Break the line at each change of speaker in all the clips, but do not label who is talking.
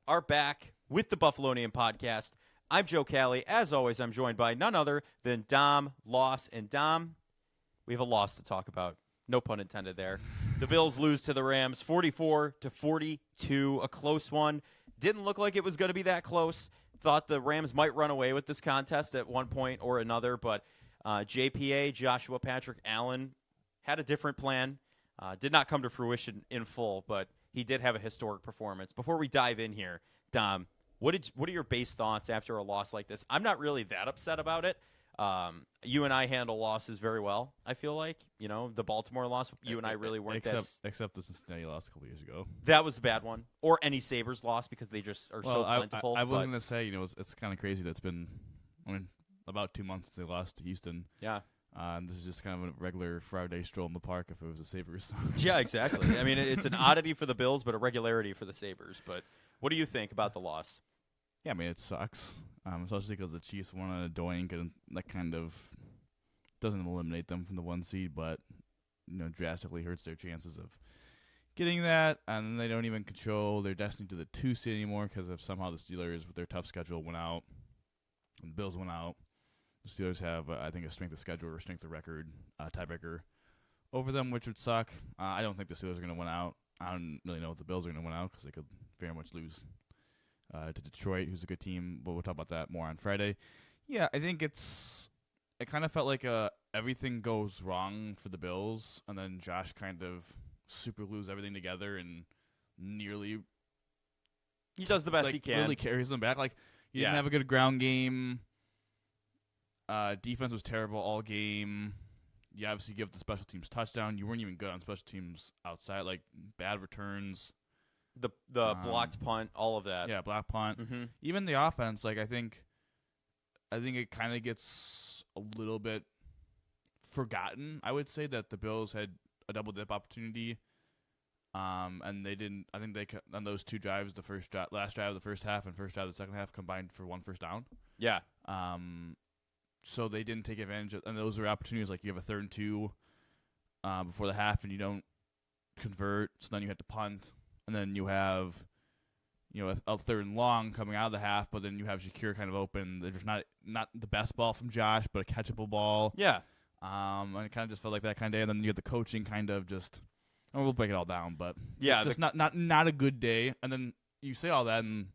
are back with the Buffalonian podcast. I'm Joe Cali. As always, I'm joined by none other than Dom Loss. And Dom, we have a loss to talk about. No pun intended there. The Bills lose to the Rams 44-42, a close one. Didn't look like it was going to be that close. Thought the Rams might run away with this contest at one point or another, but JPA, Joshua Patrick Allen, had a different plan. Did not come to fruition in full, but he did have a historic performance. Before we dive in here, Dom, what are your base thoughts after a loss like this? I'm not really that upset about it. You and I handle losses very well, I feel like. You know, the Baltimore loss, you and I really weren't
except the Cincinnati loss a couple years ago.
That was a bad one. Or any Sabres loss because they just are so plentiful.
I was going to say, it's kind of crazy that it's been, about 2 months since they lost to Houston.
Yeah.
This is just kind of a regular Friday stroll in the park if it was a Sabres.
Yeah, exactly. I mean, it's an oddity for the Bills, but a regularity for the Sabres. But what do you think about the loss?
Yeah, I mean, it sucks, especially because the Chiefs won on a doink, and that kind of doesn't eliminate them from the 1 seed, but drastically hurts their chances of getting that. And they don't even control their destiny to the 2 seed anymore because of somehow the Steelers, with their tough schedule, went out, and the Bills went out. The Steelers have, I think, a strength of schedule or strength of record tiebreaker over them, which would suck. I don't think the Steelers are going to win out. I don't really know if the Bills are going to win out because they could very much lose to Detroit, who's a good team, but we'll talk about that more on Friday. Yeah, I think it kind of felt like everything goes wrong for the Bills, and then Josh kind of super glues everything together and nearly
he does the best he can.
Really carries them back. Like, he didn't have a good ground game. Defense was terrible all game. You obviously give the special teams touchdown. You weren't even good on special teams outside, like bad returns.
The blocked punt, all of that.
Yeah, blocked punt.
Mm-hmm.
Even the offense, like I think it kind of gets a little bit forgotten. I would say that the Bills had a double dip opportunity, and they didn't. I think they on those 2 drives, last drive of the first half and first drive of the second half, combined for 1 first down.
Yeah.
So they didn't take advantage of, and those were opportunities like you have a 3rd and 2 before the half, and you don't convert, so then you have to punt. And then you have, a 3rd and long coming out of the half, but then you have Shakir kind of open. There's not the best ball from Josh, but a catchable ball.
Yeah.
And it kind of just felt like that kind of day. And then you have the coaching kind of just, we'll break it all down, but
yeah,
just not a good day. And then you say all that, and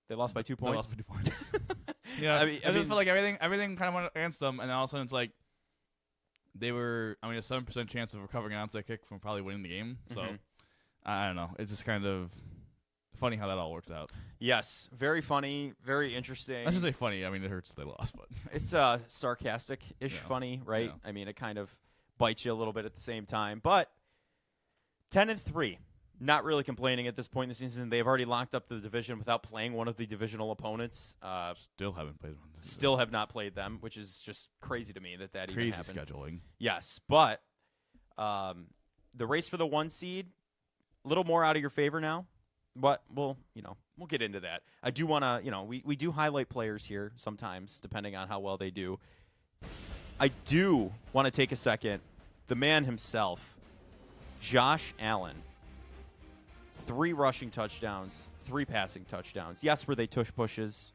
they lost by 2 points.
They lost by 2 points. Yeah, I just felt like everything kind of went against them, and then all of a sudden it's like they were, a 7% chance of recovering an onside kick from probably winning the game. So.
Mm-hmm.
I don't know. It's just kind of funny how that all works out.
Yes, very funny, very interesting.
I should say funny. I mean, it hurts they lost, but
it's sarcastic-ish funny, right?
Yeah.
I mean, it kind of bites you a little bit at the same time. But 10-3, not really complaining at this point in the season. They've already locked up the division without playing one of the divisional opponents.
Still haven't played one.
Still have not played them, which is just crazy to me that even happened.
Crazy scheduling.
Yes, but the race for the 1 seed. A little more out of your favor now, but we'll get into that. I do want to, we do highlight players here sometimes, depending on how well they do. I do want to take a second. The man himself, Josh Allen, 3 rushing touchdowns, 3 passing touchdowns. Yes, were they tush pushes?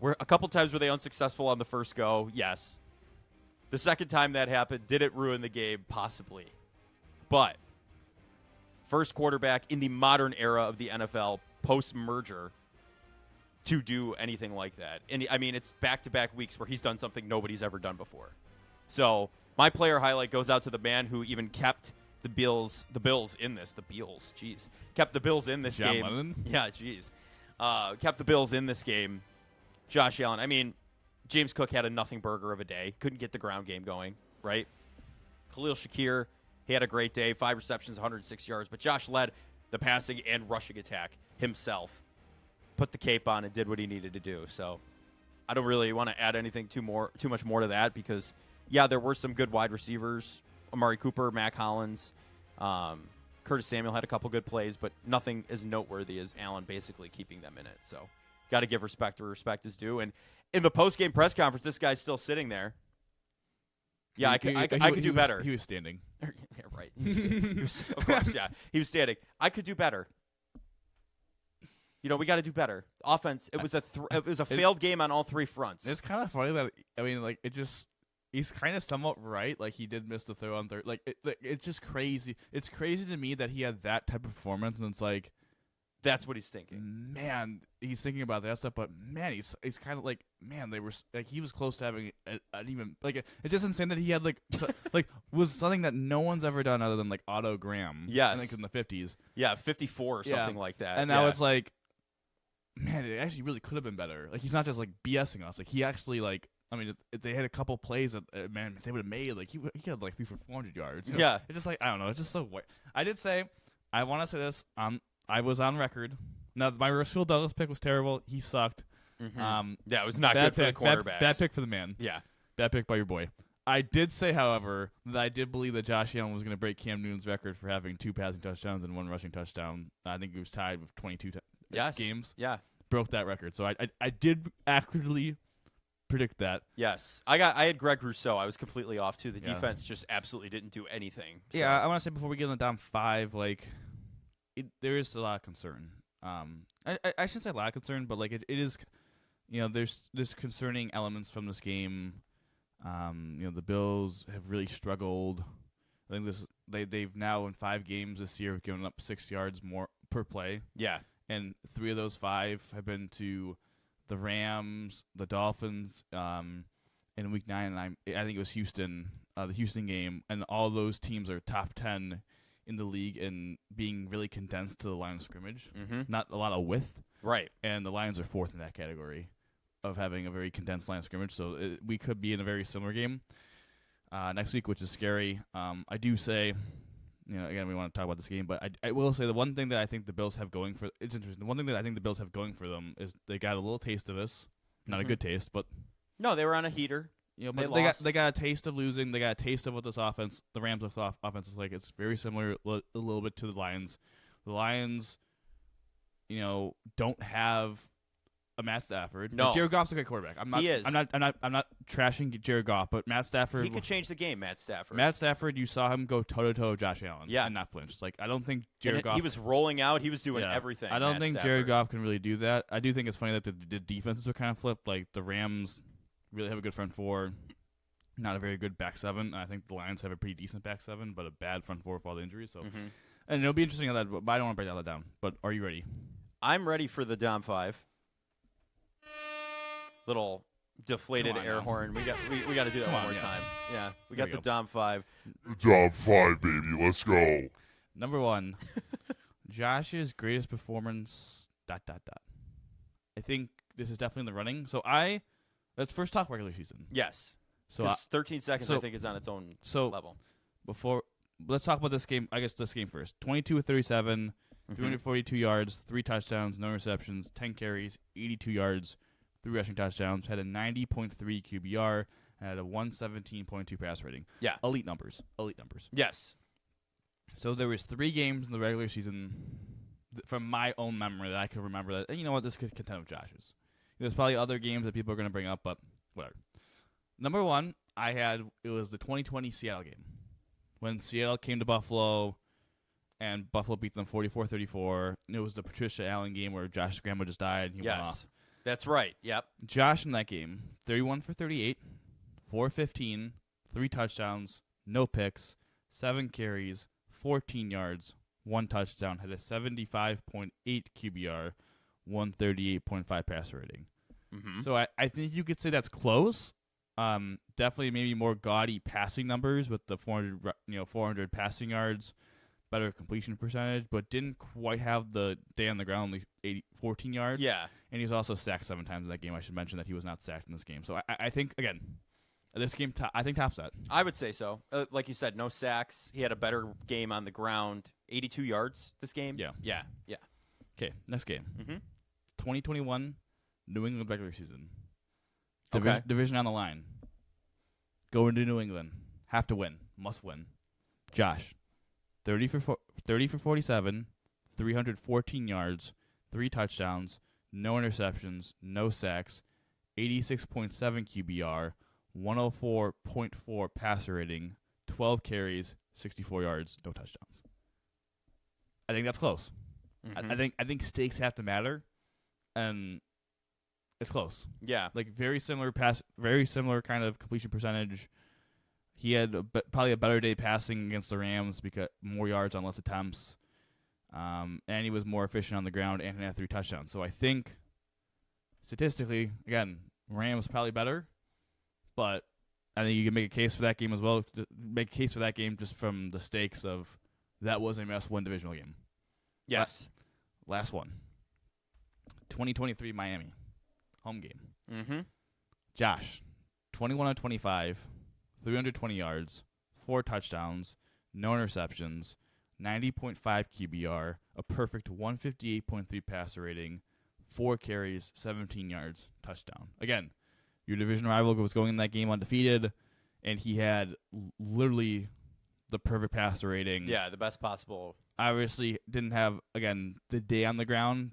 Were a couple times were they unsuccessful on the first go? Yes. The second time that happened, did it ruin the game? Possibly. But first quarterback in the modern era of the NFL post-merger to do anything like that. And, it's back-to-back weeks where he's done something nobody's ever done before. So my player highlight goes out to the man who even kept the Bills in this. Kept the Bills in this
John
game.
Lennon?
Yeah, kept the Bills in this game. Josh Allen. James Cook had a nothing burger of a day. Couldn't get the ground game going, right? Khalil Shakir, he had a great day, 5 receptions, 106 yards. But Josh led the passing and rushing attack himself, put the cape on, and did what he needed to do. So I don't really want to add anything too much more to that because, yeah, there were some good wide receivers. Amari Cooper, Mac Hollins, Curtis Samuel had a couple good plays, but nothing as noteworthy as Allen basically keeping them in it. So got to give respect where respect is due. And in the post-game press conference, this guy's still sitting there. Yeah, I could do better.
He was standing.
Yeah, right. He was, of course, yeah. He was standing. I could do better. We got to do better. Offense. It was a failed game on all three fronts.
It's kind of funny that he's kind of somewhat right. Like he did miss the throw on third. It's just crazy. It's crazy to me that he had that type of performance, and it's like
that's what he's thinking.
Man, he's thinking about that stuff, but man, he's kind of like, man, they were like he was close to having an even like it's just insane that he had was something that no one's ever done other than like Otto Graham.
Yes,
I think in the 50s.
Yeah, 54 or something like that.
And now it's like, man, it actually really could have been better. Like he's not just like BSing us. Like he actually like. I mean, if they had a couple plays that man, if they would have made he had like 3 for 400 yards.
Yeah,
it's just like I don't know. It's just so weird. I did say I want to say this. I was on record. Now my Rasul Douglas pick was terrible. He sucked.
Mm-hmm. It was not good for the quarterbacks.
Bad pick for the man.
Yeah,
bad pick by your boy. I did say, however, that I did believe that Josh Allen was going to break Cam Newton's record for having 2 passing touchdowns and 1 rushing touchdown. I think he was tied with 22 games.
Yeah,
broke that record. So I did accurately predict that.
Yes. I had Greg Rousseau. I was completely off too. The defense just absolutely didn't do anything. So.
Yeah, I want to say before we get in the down 5, there is a lot of concern. I shouldn't say a lot of concern, but it is, there's concerning elements from this game. The Bills have really struggled. I think they've now in 5 games this year given up 6 yards more per play.
Yeah.
And 3 of those 5 have been to the Rams, the Dolphins, in Week 9, and I think it was Houston, the Houston game, and all those teams are top 10 in the league and being really condensed to the line of scrimmage.
Mm-hmm.
Not a lot of width.
Right.
And the Lions are 4th in that category of having a very condensed line of scrimmage, so we could be in a very similar game next week, which is scary. I do say, again, we want to talk about this game, but I will say the one thing that I think the Bills have going for it's interesting. The one thing that I think the Bills have going for them is they got a little taste of this, not a good taste, but
no, they were on a heater.
But they got a taste of losing. They got a taste of what this offense, the Rams' offense is like. It's very similar a little bit to the Lions. The Lions, don't have a Matt Stafford.
No,
Jared Goff's a great quarterback.
He is.
I'm not trashing Jared Goff, but Matt Stafford.
He could change the game. Matt Stafford.
You saw him go toe to toe with Josh Allen.
Yeah.
And not flinch. I don't think Jared Goff.
He was rolling out. He was doing everything.
I don't think Jared Goff can really do that. I do think it's funny that the defenses are kind of flipped. Like the Rams really have a good front 4, not a very good back 7. I think the Lions have a pretty decent back 7, but a bad front 4 with all the injuries. So, and it'll be interesting on that. But I don't want to break that down. But are you ready?
I'm ready for the down 5. Little deflated air horn. We got to do that one more time. Yeah, we got the Dom 5.
Dom 5, baby. Let's go.
Number 1, Josh's greatest performance. ... I think this is definitely in the running. So let's first talk regular season.
Yes.
So
13 seconds, I think, is on its own level.
Let's talk about this game. I guess this game first. 22 of 37, 342 yards, 3 touchdowns, no receptions, 10 carries, 82 yards. 3 rushing touchdowns, had a 90.3 QBR, and had a 117.2 pass rating.
Yeah.
Elite numbers.
Yes.
So there was 3 games in the regular season from my own memory that I could remember that, this could contend with Josh's. There's probably other games that people are going to bring up, but whatever. Number 1, it was the 2020 Seattle game. When Seattle came to Buffalo, and Buffalo beat them 44-34. It was the Patricia Allen game where Josh's grandma just died, and he went off.
That's right. Yep.
Josh in that game, 31 for 38, 415, 3 touchdowns, no picks, 7 carries, 14 yards, 1 touchdown, had a 75.8 QBR, 138.5 passer rating.
Mm-hmm.
So I think you could say that's close. Definitely maybe more gaudy passing numbers with the 400 passing yards, better completion percentage, but didn't quite have the day on the ground, only 14 yards.
Yeah.
And he was also sacked 7 times in that game. I should mention that he was not sacked in this game. So I think, again, this game, I think tops that.
I would say so. Like you said, no sacks. He had a better game on the ground. 82 yards this game?
Yeah.
Yeah.
Okay, next game.
Mm-hmm.
2021 New England regular season.
Okay.
Division on the line. Going to New England. Have to win. Must win. Josh, 30 for 47, 314 yards, 3 touchdowns, no interceptions, no sacks, 86.7 QBR, 104.4 passer rating, 12 carries, 64 yards, no touchdowns. I think that's close.
Mm-hmm.
I think stakes have to matter. and it's close.
Yeah.
Like very similar kind of completion percentage. He had probably a better day passing against the Rams because more yards on less attempts, and he was more efficient on the ground and had 3 touchdowns. So I think statistically, again, Rams probably better, but I think you can make a case for that game as well. Make a case for that game just from the stakes of that was a must-win divisional game.
Yes.
Last one. 2023 Miami home game.
Mm-hmm.
Josh, 21 of 25, 320 yards, 4 touchdowns, no interceptions, 90.5 QBR, a perfect 158.3 passer rating, 4 carries, 17 yards, touchdown. Again, your division rival was going in that game undefeated, and he had literally the perfect passer rating.
Yeah, the best possible.
Obviously didn't have, again, the day on the ground,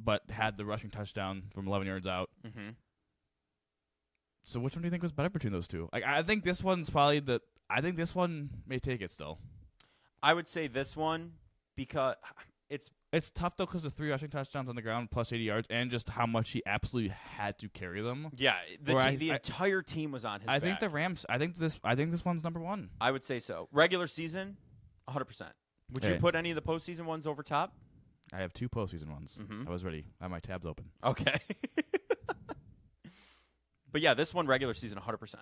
but had the rushing touchdown from 11 yards out.
Mm-hmm.
So which one do you think was better between those two? I think this one's probably I think this one may take it still.
I would say this one because
It's tough though because the 3 rushing touchdowns on the ground plus 80 yards and just how much he absolutely had to carry them.
yeah,
Whereas
the entire team was on his
I
back.
think the Rams. I think this one's number 1.
I would say so. Regular season, 100%. Would you
Hey.
put any of the postseason ones over top?
I have 2 postseason ones.
Mhm.
I was ready. I have my tabs open.
Okay. But yeah, this one regular season 100%.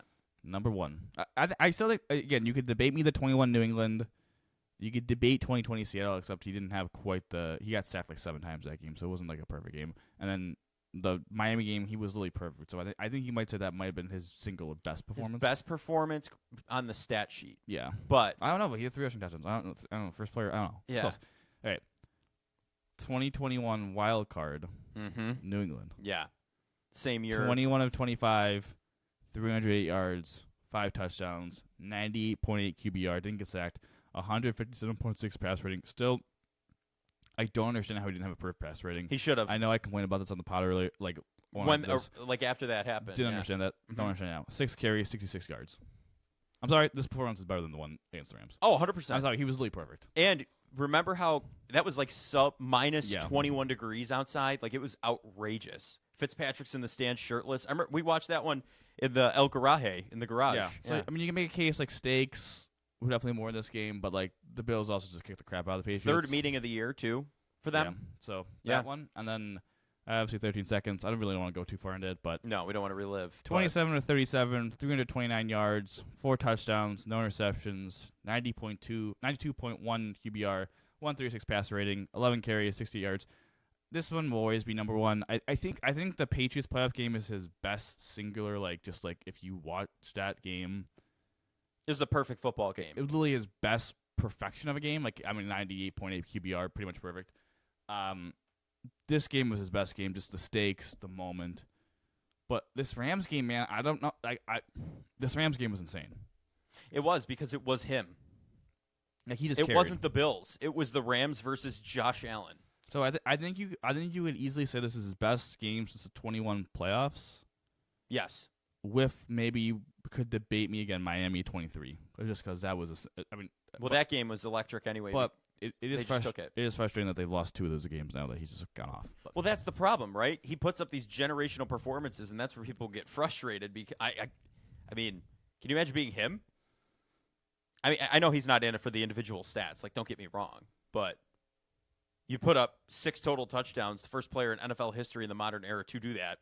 Number 1. I still think, again, you could debate me the 21 New England. You could debate 2020 Seattle, except he didn't have quite he got sacked like 7 times that game, so it wasn't like a perfect game. And then the Miami game, he was literally perfect. So I think you might say that might have been his single best performance.
His best performance on the stat sheet.
Yeah.
But
I don't know, but he had 3 rushing touchdowns. I don't know. First player, I don't know. It's
yeah.
close. All right. 2021 wild card,
Mm-hmm.
New England.
Yeah. Same year.
21 of 25, 308 yards, 5 touchdowns, 98.8 QBR, didn't get sacked, 157.6 pass rating. Still, I don't understand how he didn't have a perfect pass rating.
He should have.
I know I complained about this on the pod earlier, like
Like after that happened.
didn't
yeah.
understand that.
Mhm.
Don't understand now. 6 carries, 66 yards. I'm sorry, this performance is better than the one against the Rams.
Oh, 100%.
I'm sorry, he was literally perfect.
And remember how that was like minus
Yeah.
21 degrees outside? Like it was outrageous. Fitzpatrick's in the stands shirtless. I remember we watched that one in the El Garaje in the garage.
Yeah. So I mean, you can make a case like stakes were definitely more in this game, but like the Bills also just kicked the crap out of the Patriots.
Third meeting of the year too for them.
Yeah. So
Yeah.
that one, and then obviously 13 seconds. I don't really want to go too far into it, but
No, we don't want to relive. but-
27 to 37, 329 yards, 4 touchdowns, no interceptions, 92.1 QBR, 136 passer rating, 11 carries, 60 yards. This one will always be number 1. I think the Patriots playoff game is his best singular, like just like if you watch that game,
It was the perfect football game.
it was literally his best perfection of a game. Like, I mean, 98.8 QBR, pretty much perfect. This game was his best game, just the stakes, the moment. But this Rams game, man, I don't know. This Rams game was insane.
It was because it was him.
Like he just
It
carried.
wasn't the Bills. It was the Rams versus Josh Allen.
So I think you could easily say this is his best game since the 21 playoffs.
Yes.
With maybe you could debate me again, Miami 23, just because that was
Well, that game was electric anyway.
But it
they
is
just took it.
It is frustrating that they've lost 2 of those games now that he's just gone off. But,
Well, that's the problem, right? He puts up these generational performances, and that's where people get frustrated. Because I mean, can you imagine being him? I mean, I know he's not in it for the individual stats. Like, don't get me wrong, but you put up 6 total touchdowns, the first player in NFL history in the modern era to do that.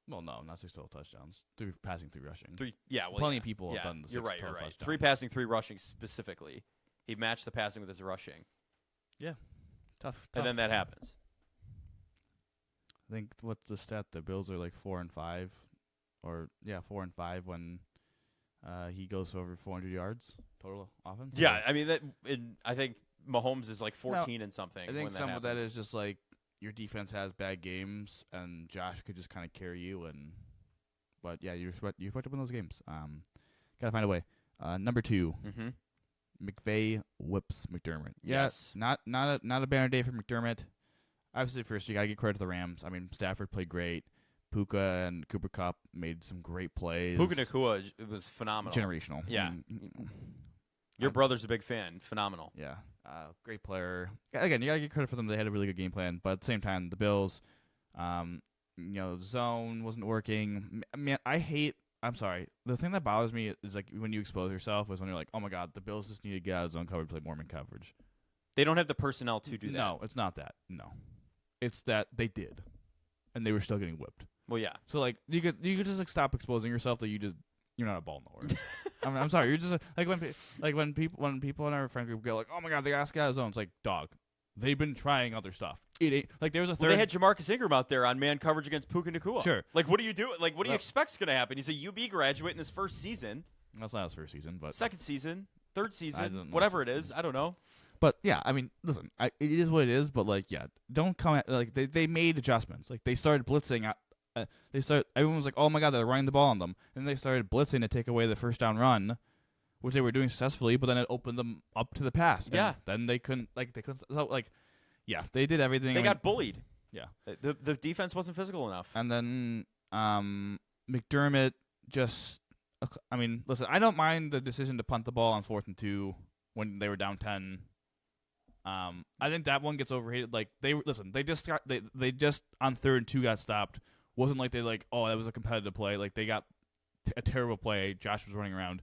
well, no, not 6 total touchdowns. 3 passing, 3 rushing.
3, yeah, well,
Plenty
yeah.
of people have
Yeah,
done the 6
You're right.
total
You're right.
touchdowns.
3 passing, 3 rushing specifically. He matched the passing with his rushing,
Tough.
and then that happens.
I think what's the stat? The Bills are like 4 and 5, or 4 and 5 when he goes over 400 yards total offense.
Yeah,
So
I mean I think Mahomes is like 14 and something.
I think
when
some
that
of that
happens.
is just like your defense has bad games, and Josh could just kind of carry you. But yeah, you're supposed to win those games. Gotta find a way. Number 2,
Mm-hmm.
McVay whips McDermott. Yeah,
Yes.
not a banner day for McDermott. Obviously, first you gotta give credit to the Rams. I mean, Stafford played great. Puka and Cooper Kupp made some great plays.
Puka Nacua, it was phenomenal.
Generational.
Yeah.
I mean,
Your brother's a big fan. Phenomenal.
yeah. Great player. Again, you gotta give credit for them. They had a really good game plan. But at the same time, the Bills, Zone wasn't working. I mean, I'm sorry. The thing that bothers me is like when you expose yourself is when you're like, oh my god, the Bills just need to get out of zone coverage, play Mormon coverage.
They don't have the personnel to do that.
No, it's not that. No, it's that they did, and they were still getting whipped.
Well, yeah.
So like you could just like stop exposing yourself that you're not a ball knower. I'm sorry. You're just when people in our friend group go like, oh my god, they asked out of zone. It's like, dog, they've been trying other stuff. It ain't like there was a third.
Well, they had Jamarcus Ingram out there on man coverage against Puka Nacua.
Sure.
Like, what do you do? Like, what do you expect's going to happen? He's a UB graduate in his first season.
That's not his first season, but
second season, third season,
know.
whatever it is. I don't know.
But yeah, I mean, listen, it is what it is. But like, yeah, don't come at like they made adjustments. Like they started blitzing. Everyone was like, oh my god, they're running the ball on them, and they started blitzing to take away the first down run, which they were doing successfully. But then it opened them up to the pass. And
yeah.
Then they couldn't. Yeah, they did everything.
They got bullied.
Yeah.
The defense wasn't physical enough.
And then McDermott just. I mean, listen, I don't mind the decision to punt the ball on 4th and 2 when they were down 10. I think that one gets overrated. Like they just on 3rd and 2 got stopped. Wasn't like they like, oh, that was a competitive play. Like they got a terrible play. Josh was running around,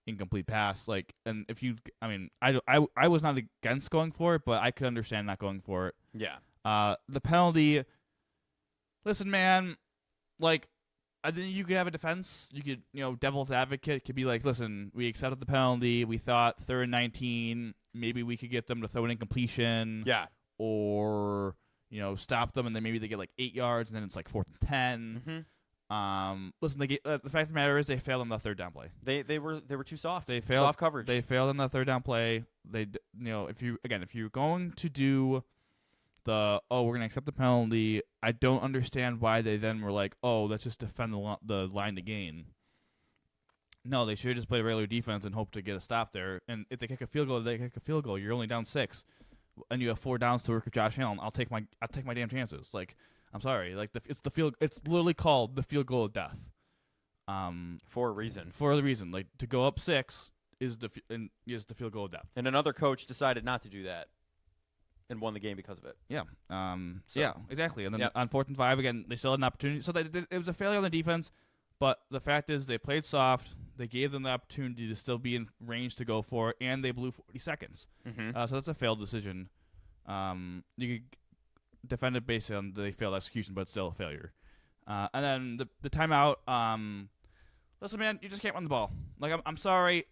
incomplete pass. Like, and if you, I mean, I was not against going for it, but I could understand not going for it.
Yeah.
The penalty. Listen, man, like, I think you could have a defense. You could, devil's advocate could be like, listen, we accepted the penalty. We thought 3rd and 19. Maybe we could get them to throw an incompletion.
Yeah.
Or, stop them, and then maybe they get like 8 yards, and then it's like 4th and 10.
Mm-hmm.
Listen, the fact of the matter is they failed on the 3rd down play.
They were too soft.
They failed
soft coverage.
They failed on the 3rd down play. They, if you're going to do we're gonna accept the penalty, I don't understand why they then were like, let's just defend the line to gain. No, they should have just played regular defense and hope to get a stop there. And if they kick a field goal, they kick a field goal. You're only down 6, and you have 4 downs to work with Josh Allen. I'll take my damn chances. Like, I'm sorry, like it's literally called the field goal of death.
For a reason.
For the reason, like to go up 6 is the field goal of death.
And another coach decided not to do that, and won the game because of it.
Yeah. Yeah, exactly. And then on 4th and 5 again, they still had an opportunity. So it was a failure on the defense. But the fact is, they played soft. They gave them the opportunity to still be in range to go for it, and they blew 40 seconds.
Mm-hmm.
So that's a failed decision. You could defend it based on the failed execution, but it's still a failure. And then the timeout. Listen, man, you just can't run the ball. Like, I'm sorry.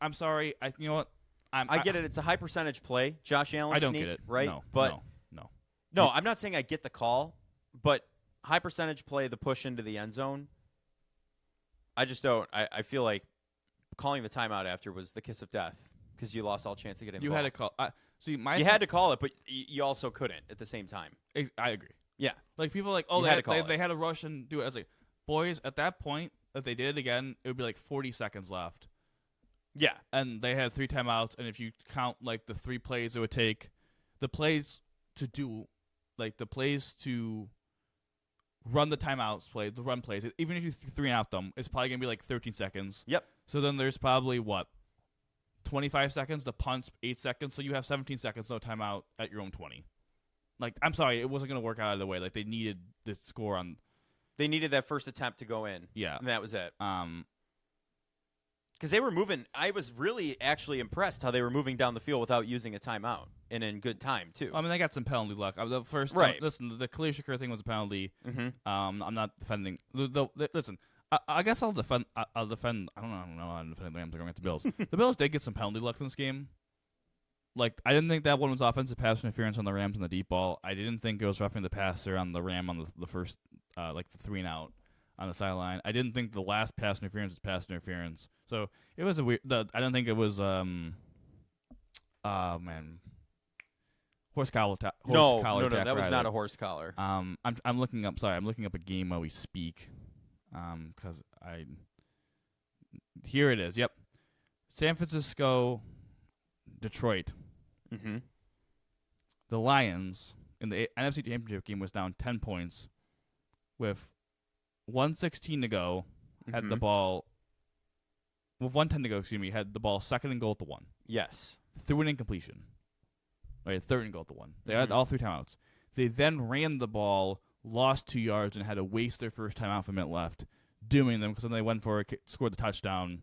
You know what?
I get it. It's a high percentage play. Josh Allen.
I don't
sneak,
get it.
right?
No,
but
no.
I'm not saying I get the call, but high percentage play, the push into the end zone. I just don't. I feel like calling the timeout after was the kiss of death because you lost all chance of getting.
You
the ball.
had to call.
You had to call it, but you also couldn't at the same time.
I agree.
Yeah.
Like people are like, they had to rush and do it. I was like, boys, at that point, if they did it again, it would be like 40 seconds left.
Yeah.
And they had 3 timeouts, and if you count like the 3 plays it would take, the plays to run the timeouts the run plays, even if you 3 and out them, it's probably going to be like 13 seconds.
Yep.
So then there's probably 25 seconds, the punt's 8 seconds, so you have 17 seconds, no timeout at your own 20. Like, I'm sorry, it wasn't going to work out of the way. Like, they needed the score on.
They needed that first attempt to go in.
Yeah.
And that was it. Because they were moving. I was really actually impressed how they were moving down the field without using a timeout and in good time, too.
I mean, they got some penalty luck. The first,
right.
Listen, the Khalil Shakur thing was a penalty.
Mm-hmm.
I'm not defending. Listen, I guess I'll defend. I'll defend. I don't know. I'm defending the Rams. I'm going to the Bills. The Bills did get some penalty luck in this game. Like, I didn't think that one was offensive pass interference on the Rams on the deep ball. I didn't think it was roughing the passer on the Ram on the first, the 3 and out on the sideline. I didn't think the last pass interference was pass interference. So it was a weird. I don't think it was. Horse collar.
No, that was not a horse collar.
I'm looking up. Sorry, I'm looking up a game while we speak. Because here it is. Yep, San Francisco, Detroit.
Mm-hmm.
The Lions in the NFC Championship game was down 10 points, with 1:16 to go. Had the ball. With 1:10 to go, had the ball 2nd and goal at the 1.
Yes.
Threw an incompletion. Right, 3rd and goal at the 1. They had all 3 timeouts. They then ran the ball lost 2 yards and had to waste their first time off a minute left doing them because then they went for it, scored the touchdown,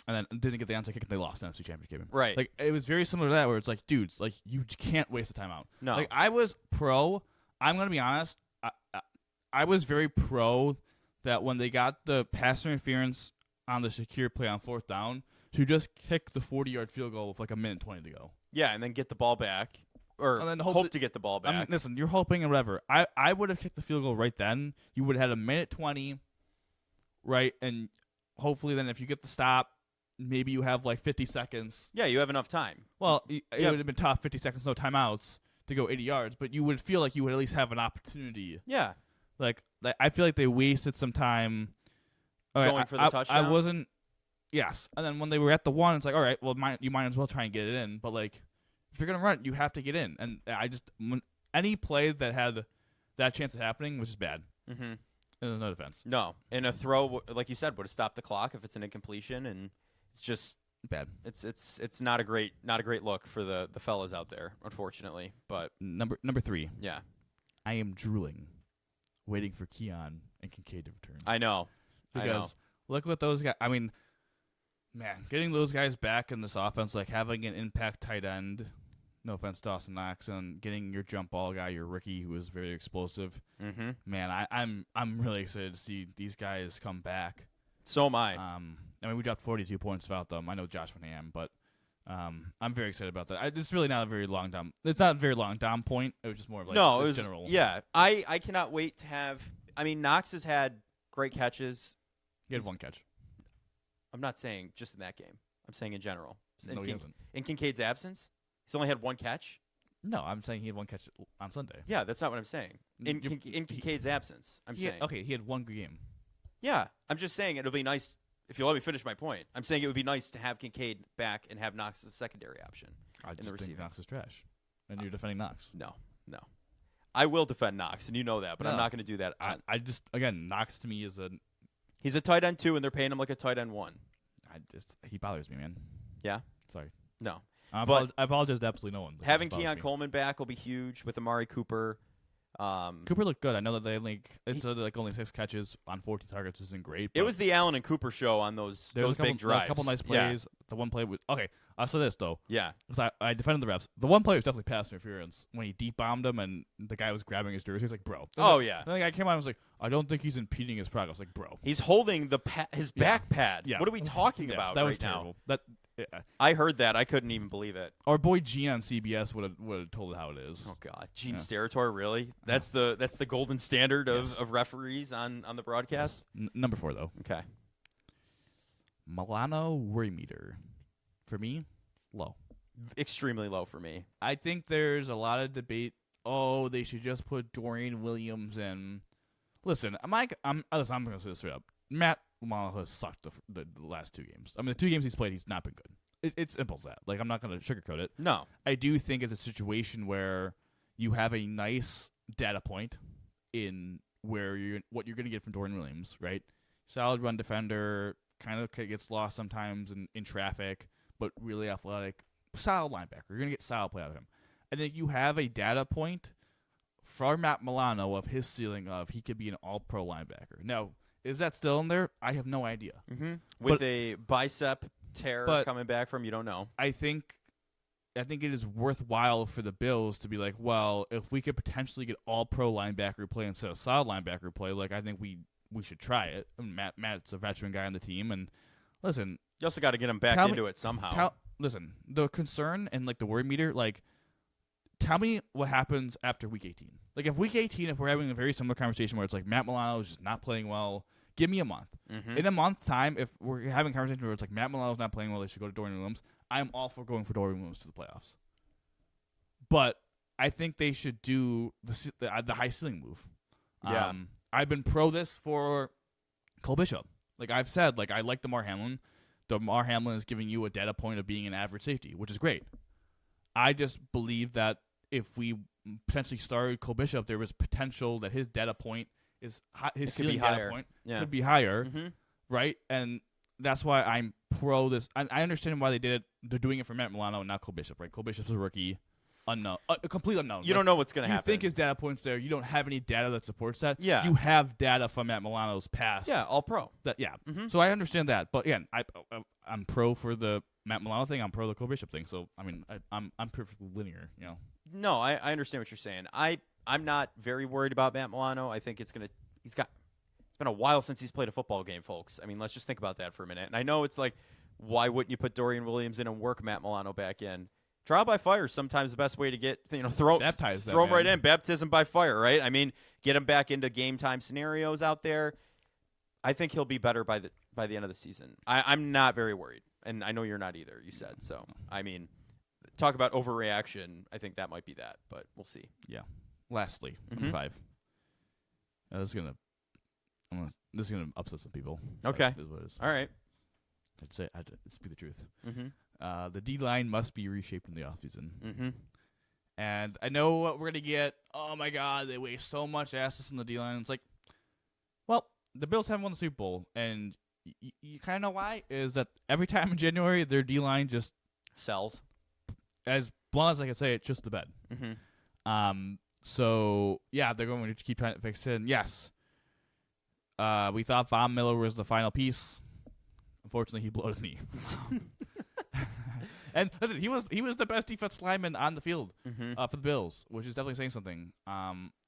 and then didn't get the onside kick and they lost the NFC Championship game.
Right.
Like, it was very similar to that where it's like, dudes, like, you can't waste the timeout.
No.
Like, I was pro. I'm going to be honest. I was very pro that when they got the pass interference on the secure play on 4th down, to just kick the 40-yard field goal with like a minute 20 to go.
Yeah, and then get the ball back. Or
And then
hope to get the ball back.
I mean, listen, you're hoping and whatever. I would have kicked the field goal right then. You would have had a minute 20, right? And hopefully then if you get the stop, maybe you have like 50 seconds.
Yeah, you have enough time.
Well, it would have been tough, 50 seconds, no timeouts to go 80 yards, but you would feel like you would at least have an opportunity.
Yeah.
Like I feel like they wasted some time.
Going for the touchdown?
I wasn't. Yes. And then when they were at the 1, it's like, all right, well, you might as well try and get it in. But, like, if you're going to run it, you have to get in. And any play that had that chance of happening was just bad.
Mm-hmm.
And there's no defense.
No. And a throw, like you said, would have stopped the clock if it's an incompletion. And it's just
Bad.
It's not a great look for the fellas out there, unfortunately. But
Number 3.
yeah.
I am drooling, waiting for Keon and Kincaid to return.
I know.
Because look what those guys. I mean, man, getting those guys back in this offense, like having an impact tight end. No offense, Dawson Knox, and getting your jump ball guy, your rookie, who is very explosive.
Mm-hmm.
Man, I'm really excited to see these guys come back.
So am I.
I mean, we dropped 42 points without them. I know Josh Van Ham, but I'm very excited about that. It's really not a very long down. It's not a very long down point. It was just more of like
no, it was
general.
Yeah, I cannot wait to have. I mean, Knox has had great catches.
He had 1 catch.
I'm not saying just in that game. I'm saying in general.
No, he hasn't.
In Kincaid's absence, he's only had 1 catch.
No, I'm saying he had 1 catch on Sunday.
Yeah, that's not what I'm saying. In Kincaid's absence, I'm saying.
Okay, he had 1 good game.
Yeah, I'm just saying it'll be nice if you let me finish my point. I'm saying it would be nice to have Kincaid back and have Knox as a secondary option.
I
in the
just think
receiving.
Knox is trash, and you're defending Knox.
No. I will defend Knox, and you know that, but I'm
No.
not going to do that.
I just again, Knox to me is
He's a tight end 2, and they're paying him like a tight end 1.
he bothers me, man.
Yeah?
Sorry.
No.
I
But-
apologize to absolutely no one. It
Having
just bothers
Keon
me.
Coleman back will be huge with Amari Cooper.
Cooper looked good. I know that they only 6 catches on 14 targets isn't great.
It was the Allen and Cooper show on those big drives.
A couple nice plays. The one play was okay. I'll say this though.
Yeah.
Because I defended the refs. The one play was definitely pass interference when he deep bombed him and the guy was grabbing his jersey. He's like, bro.
Oh, yeah.
Then the guy came out and was like, I don't think he's impeding his progress. Like, bro.
He's holding his back pad.
Yeah.
What are we talking
Yeah,
about
that
right
was terrible.
now?
That
I heard that. I couldn't even believe it.
our boy Gene on CBS would have told it how it is.
Oh God, Gene's territory, really? That's the golden standard of referees on the broadcast.
Number 4 though.
Okay.
Milano worry meter. For me, low.
Extremely low for me.
I think there's a lot of debate. Oh, they should just put Dorian Williams in. Listen, I'm going to say this straight up. Matt Milano has sucked the last 2 games. I mean, the 2 games he's played, he's not been good. It's simple as that. Like, I'm not going to sugarcoat it.
No.
I do think it's a situation where you have a nice data point in where what you're going to get from Dorian Williams, right? Solid run defender, kind of gets lost sometimes in traffic, but really athletic. Solid linebacker. You're going to get solid play out of him. And then you have a data point for Matt Milano of his ceiling of he could be an all-pro linebacker. Now, is that still in there? I have no idea.
Mm-hmm. With a bicep tear coming back from, you don't know.
I think it is worthwhile for the Bills to be like, well, if we could potentially get all-pro linebacker play instead of solid linebacker play, like I think we should try it. I mean, Matt's a veteran guy on the team, and listen,
You also got to get him back into it somehow.
Listen, the concern and like the worry meter, like, tell me what happens after week 18. Like, if week 18, if we're having a very similar conversation where it's like Matt Milano is just not playing well, give me a month.
Mm-hmm.
In a month's time, if we're having a conversation where it's like Matt Milano's not playing well, they should go to Dorian Williams, I'm all for going for Dorian Williams to the playoffs. But I think they should do the high ceiling move.
Yeah.
I've been pro this for Cole Bishop. Like I've said, like I like DeMar Hamlin. DeMar Hamlin is giving you a data point of being an average safety, which is great. I just believe that if we potentially started Cole Bishop, there was potential that his data point is his ceiling data point could be higher, right? And that's why I'm pro this. I understand why they did it. They're doing it for Matt Milano and not Cole Bishop, right? Cole Bishop's a rookie. unknown, a complete unknown.
You don't know what's going to
You
happen.
think his data points there. You don't have any data that supports that.
Yeah.
You have data from Matt Milano's past.
Yeah, all pro.
So I understand that, but again, I'm pro for the Matt Milano thing. I'm pro the Cole Bishop thing. So I mean, I'm perfectly linear.
No, I understand what you're saying. I'm not very worried about Matt Milano. I think it's been a while since he's played a football game, folks. I mean, let's just think about that for a minute. And I know it's like, why wouldn't you put Dorian Williams in and work Matt Milano back in? Trial by fire is sometimes the best way to get, throw him right in. Baptism by fire, right? I mean, get him back into game time scenarios out there. I think he'll be better by the end of the season. I'm not very worried, and I know you're not either. You said so. I mean, talk about overreaction. I think that might be that, but we'll see.
Yeah. Lastly, number 5. This is gonna upset some people.
Okay.
Is what it is.
All right.
I'd speak the truth.
Mm-hmm.
The D line must be reshaped in the offseason.
Mm-hmm.
And I know what we're gonna get. Oh my God, they waste so much assets in the D line. It's like, well, the Bills haven't won the Super Bowl, and you kind of know why. Is that every time in January their D line just
sells.
As blunt as I can say it, just the bed.
Mm-hmm.
So yeah, they're going to keep trying to fix it. And yes, we thought Von Miller was the final piece. Unfortunately, he blew out his knee. And listen, he was the best defensive lineman on the field for the Bills, which is definitely saying something.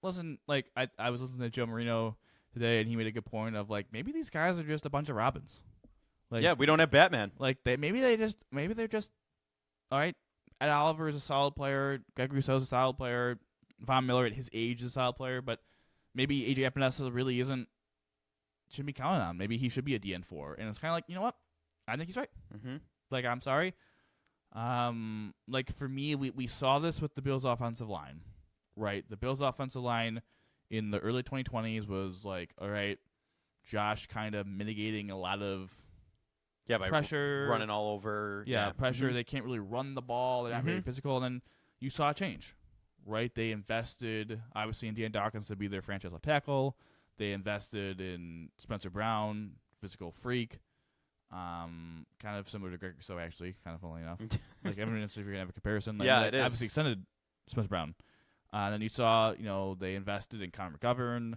Listen, like I was listening to Joe Marino today, and he made a good point of like maybe these guys are just a bunch of Robins. Like,
yeah, we don't have Batman.
Like maybe they're just all right. Ed Oliver is a solid player. Greg Rousseau's a solid player. Von Miller at his age is a solid player, but maybe AJ Epinesa really shouldn't be counted on. Maybe he should be a DN4. And it's kind of like, you know what? I think he's right.
Mm-hmm.
Like, I'm sorry. Like, for me, we saw this with the Bills' offensive line, right? The Bills' offensive line in the early 2020s was like, all right, Josh kind of mitigating a lot of
by
pressure.
Running all over.
Yeah, pressure.
Mm-hmm.
They can't really run the ball. They're not very physical. And then you saw a change, right? They invested, obviously, in Dean Dawkins to be their franchise left tackle. They invested in Spencer Brown, physical freak. Kind of similar to Greg Rousseau, actually, kind of funnily enough. Like, everyone if you're going to have a comparison. Like,
yeah, it is.
Obviously extended Spencer Brown. And then you saw, they invested in Connor McGovern.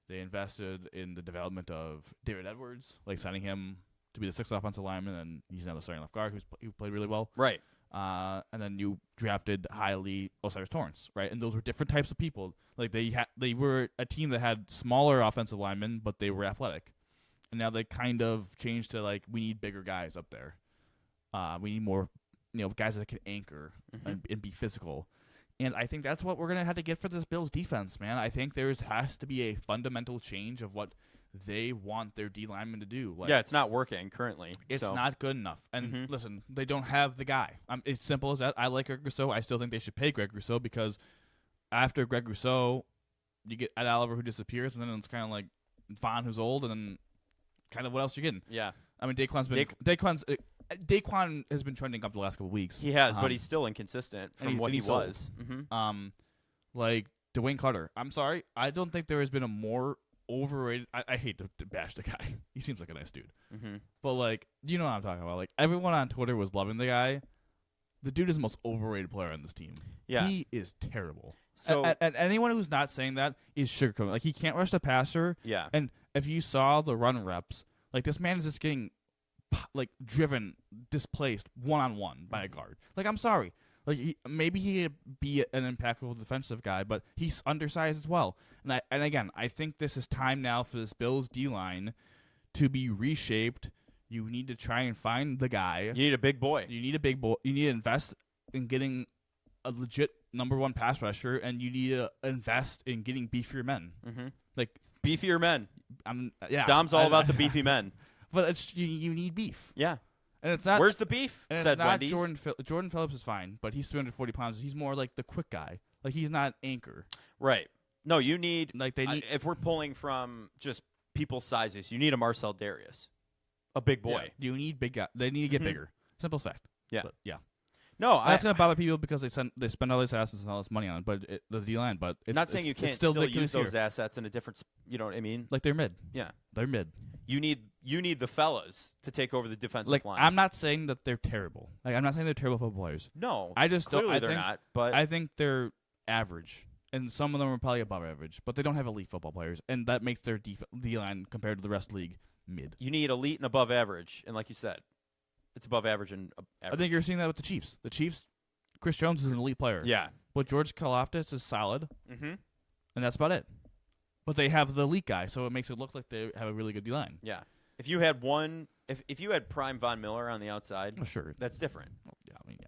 They invested in the development of David Edwards, like signing him to be the 6th offensive lineman, and he's now the starting left guard who played really well.
Right.
And then you drafted highly Osiris Torrance, right? And those were different types of people. Like they were a team that had smaller offensive linemen, but they were athletic. And now they kind of changed to like, we need bigger guys up there. We need more, guys that can anchor and be physical. And I think that's what we're gonna have to get for this Bills defense, man. I think has to be a fundamental change of what they want their D linemen to do. Like,
yeah, it's not working currently.
It's not good enough. And listen, they don't have the guy. It's simple as that. I like Greg Rousseau. I still think they should pay Greg Rousseau because after Greg Rousseau, you get Ed Oliver who disappears, and then it's kind of like Vaughn who's old, and then kind of what else you're getting.
Yeah.
I mean, Daquan has been trending up the last couple of weeks.
He has, but he's still inconsistent from what he was.
Like Dwayne Carter. I'm sorry. I don't think there has been a more overrated. I hate to bash the guy. He seems like a nice dude. But like, you know what I'm talking about. Like, everyone on Twitter was loving the guy. The dude is the most overrated player on this team.
Yeah.
He is terrible.
So
and anyone who's not saying that is sugarcoating. Like, he can't rush the passer.
Yeah.
And if you saw the run reps, like, this man is just getting driven, displaced one-on-one by a guard. Like, I'm sorry. Like, maybe he'd be an impactful defensive guy, but he's undersized as well. And again, I think this is time now for this Bills D-line to be reshaped. You need to try and find the guy.
You need a big boy.
You need to invest in getting a legit number 1 pass rusher, and you need to invest in getting beefier men. Like,
beefier men.
Dom's
all about the beefy men.
But it's you need beef.
Yeah.
And it's not.
Where's the beef?
And
said
it's not
Wendy's.
Jordan Phillips is fine, but he's 340 pounds. He's more like the quick guy. Like, he's not anchor.
Right. No, you need.
Like, they need.
If we're pulling from just people's sizes, you need a Marcel Darius, a big boy.
Yeah, you need big guy. They need to get bigger. Simple as fact.
Yeah.
But, yeah.
No,
That's gonna bother people because they spend all these assets and all this money on it, but the D-line. But it's
not saying you can't
it's still
use those assets in a different. You know what I mean?
Like they're mid.
Yeah,
They're mid.
you need the fellas to take over the defensive line.
I'm not saying that they're terrible. Like I'm not saying they're terrible football players.
No,
I just
clearly
don't.
they're not. But
I think they're average, and some of them are probably above average. But they don't have elite football players, and that makes their D-line compared to the rest of the league mid.
you need elite and above average, and like you said, it's above average and average.
I think you're seeing that with the Chiefs. The Chiefs, Chris Jones is an elite player.
Yeah.
But George Karlaftis is solid,
Mm-hmm.
and that's about it. But they have the elite guy, so it makes it look like they have a really good D-line.
Yeah. If you had if you had Prime Von Miller on the outside,
Oh, sure.
that's different.
Well, yeah, I mean,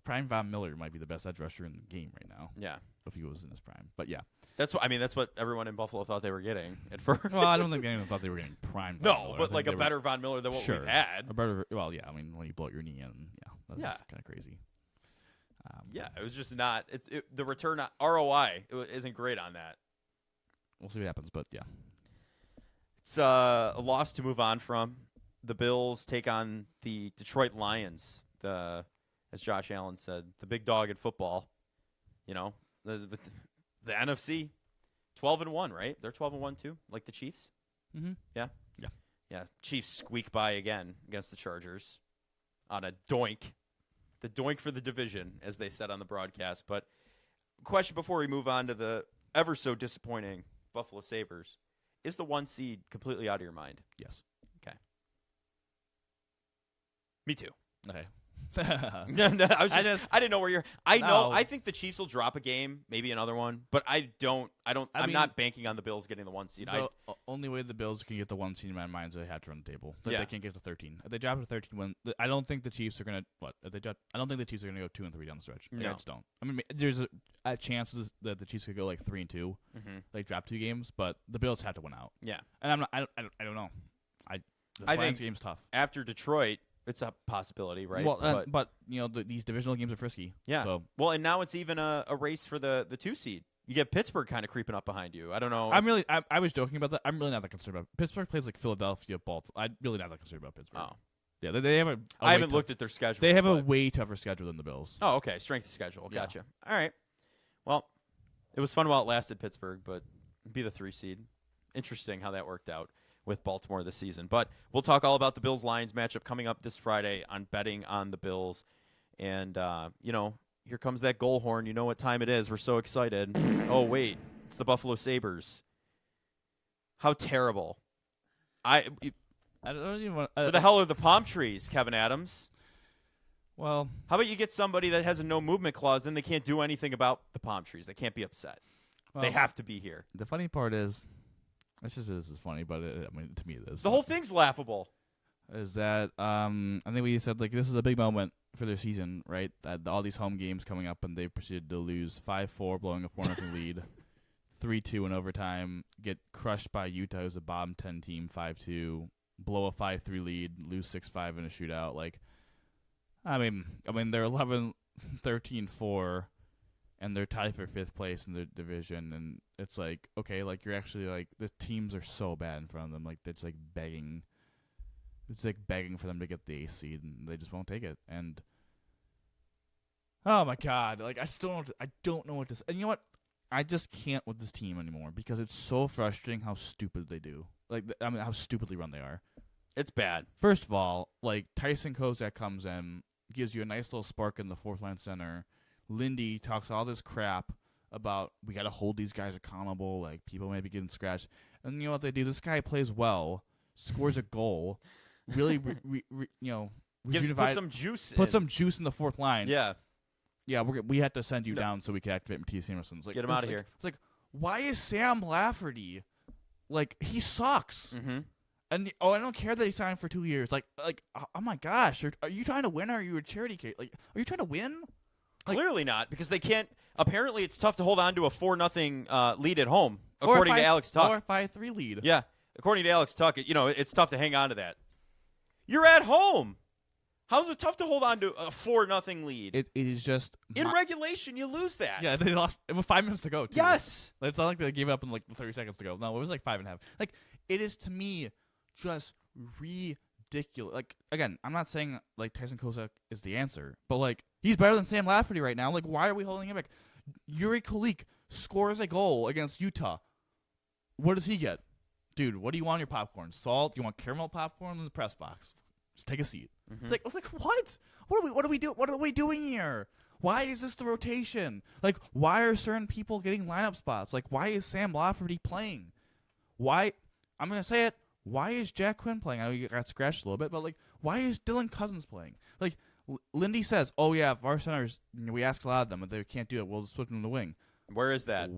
Prime Von Miller might be the best edge rusher in the game right now
Yeah.
if he was in his prime. But yeah.
That's what everyone in Buffalo thought they were getting at first.
Well, I don't think anyone thought they were getting Prime Von Miller.
No,
I
but
think
like
they
a
were-
better Von Miller than what
Sure.
we've had.
A better, well, yeah, I mean, when you blow out your knee in, that's
Yeah.
kind of crazy.
Yeah, it was just not. The return ROI isn't great on that.
We'll see what happens, but yeah.
It's a loss to move on from. The Bills take on the Detroit Lions. As Josh Allen said, the big dog in football. You know, the NFC, 12-1, right? They're 12-1 too, like the Chiefs.
Mm-hmm.
Yeah. Chiefs squeak by again against the Chargers on a doink. The doink for the division, as they said on the broadcast. But question before we move on to the ever so disappointing Buffalo Sabres: is the 1 seed completely out of your mind?
Yes.
Me too.
Okay.
No, I didn't know where you're.
No.
I think the Chiefs will drop a game, maybe another one, but I'm
mean,
not banking on the Bills getting the 1 seed.
The only way the Bills can get the 1 seed in my mind is they have to run the table. Like,
Yeah.
They can't get to 13. If they drop to 13, I don't think the Chiefs are gonna I don't think the Chiefs are gonna go 2-3 down the stretch. Like, I
No.
just don't. I mean, there's a chance that the Chiefs could go like 3-2,
Mhm.
like drop 2 games, but the Bills have to win out.
Yeah.
And I'm not. I don't know. The
I
Lions
think
game's tough.
After Detroit, it's a possibility, right?
Well, but you know these divisional games are frisky.
Yeah.
So
Well, and now it's even a race for the 2 seed. You get Pittsburgh kind of creeping up behind you. I don't know.
I was joking about that. I'm really not that concerned about Pittsburgh. Plays like Philadelphia, Baltimore. I'm really not that concerned about Pittsburgh.
Oh,
Yeah, they have
I haven't looked at their schedule.
They have a
but-
way tougher schedule than the Bills.
Oh, okay. Strength of schedule.
Yeah.
Gotcha. All right. Well, it was fun while it lasted, Pittsburgh, but be the 3 seed. Interesting how that worked out with Baltimore this season. But we'll talk all about the Bills-Lions matchup coming up this Friday on Betting on the Bills. And, here comes that goal horn. You know what time it is. We're so excited. Oh, wait. It's the Buffalo Sabres. How terrible.
I don't even want.
Where the hell are the palm trees, Kevin Adams?
Well,
How about you get somebody that has a no movement clause, then they can't do anything about the palm trees. They can't be upset. They have to be here.
The funny part is, this is funny, but to me it is.
The whole thing's laughable.
Is that I think we said like this is a big moment for their season, right? That all these home games coming up, and they proceeded to lose 5-4, blowing a 4-0 lead, 3-2 in overtime, get crushed by Utah, who's a bottom 10 team, 5-2, blow a 5-3 lead, lose 6-5 in a shootout. Like, I mean they're 11-13-4, and they're tied for 5th place in the division, and it's like okay, like you're actually like the teams are so bad in front of them, like it's like begging. It's like begging for them to get the 8th seed, and they just won't take it. And oh my god, like I don't know what this. And you know what? I just can't with this team anymore because it's so frustrating how stupid they do. Like how stupidly run they are.
It's bad.
First of all, like Tyson Kozak comes in, gives you a nice little spark in the 4th line center. Lindy talks all this crap about we got to hold these guys accountable. Like people may be getting scratched, and you know what they do? This guy plays well, scores a goal. Really, put
some juice.
Put some juice in the 4th line.
Yeah.
We have to send you down so we can activate Matthias Samuelsson. Like,
Get him out of here.
It's like, why is Sam Lafferty? Like, he sucks.
Mm-hmm.
And I don't care that he signed for 2 years. Like, oh my gosh, are you trying to win, or are you a charity case? Like, are you trying to win? Like,
Clearly not, because they can't. Apparently, it's tough to hold on to a 4-0 lead at home, according to Alex Tuck.
Or a 5-3 lead.
Yeah, according to Alex Tuck, it's tough to hang on to that. You're at home. How's it tough to hold on to a 4-0 lead?
It is just
in regulation, you lose that.
Yeah, they lost. It was 5 minutes to go. Too.
Yes,
it's not like they gave up in like 30 seconds to go. No, it was like 5.5. Like it is to me just ridiculous. Like, again, I'm not saying like Tyson Kozak is the answer, but like he's better than Sam Lafferty right now. Like, why are we holding him back? Yuri Kulik scores a goal against Utah. What does he get? Dude, what do you want on your popcorn? Salt? You want caramel popcorn in the press box? Just take a seat.
Mm-hmm.
It's like what? What are we doing here? Why is this the rotation? Like, why are certain people getting lineup spots? Like, why is Sam Lafferty playing? Why? I'm gonna say it. Why is Jack Quinn playing? I know you got scratched a little bit, but like, why is Dylan Cousins playing? Like, Lindy says, "Oh yeah, if our centers, we ask a lot of them, if they can't do it, we'll just split them to the wing."
Where is that?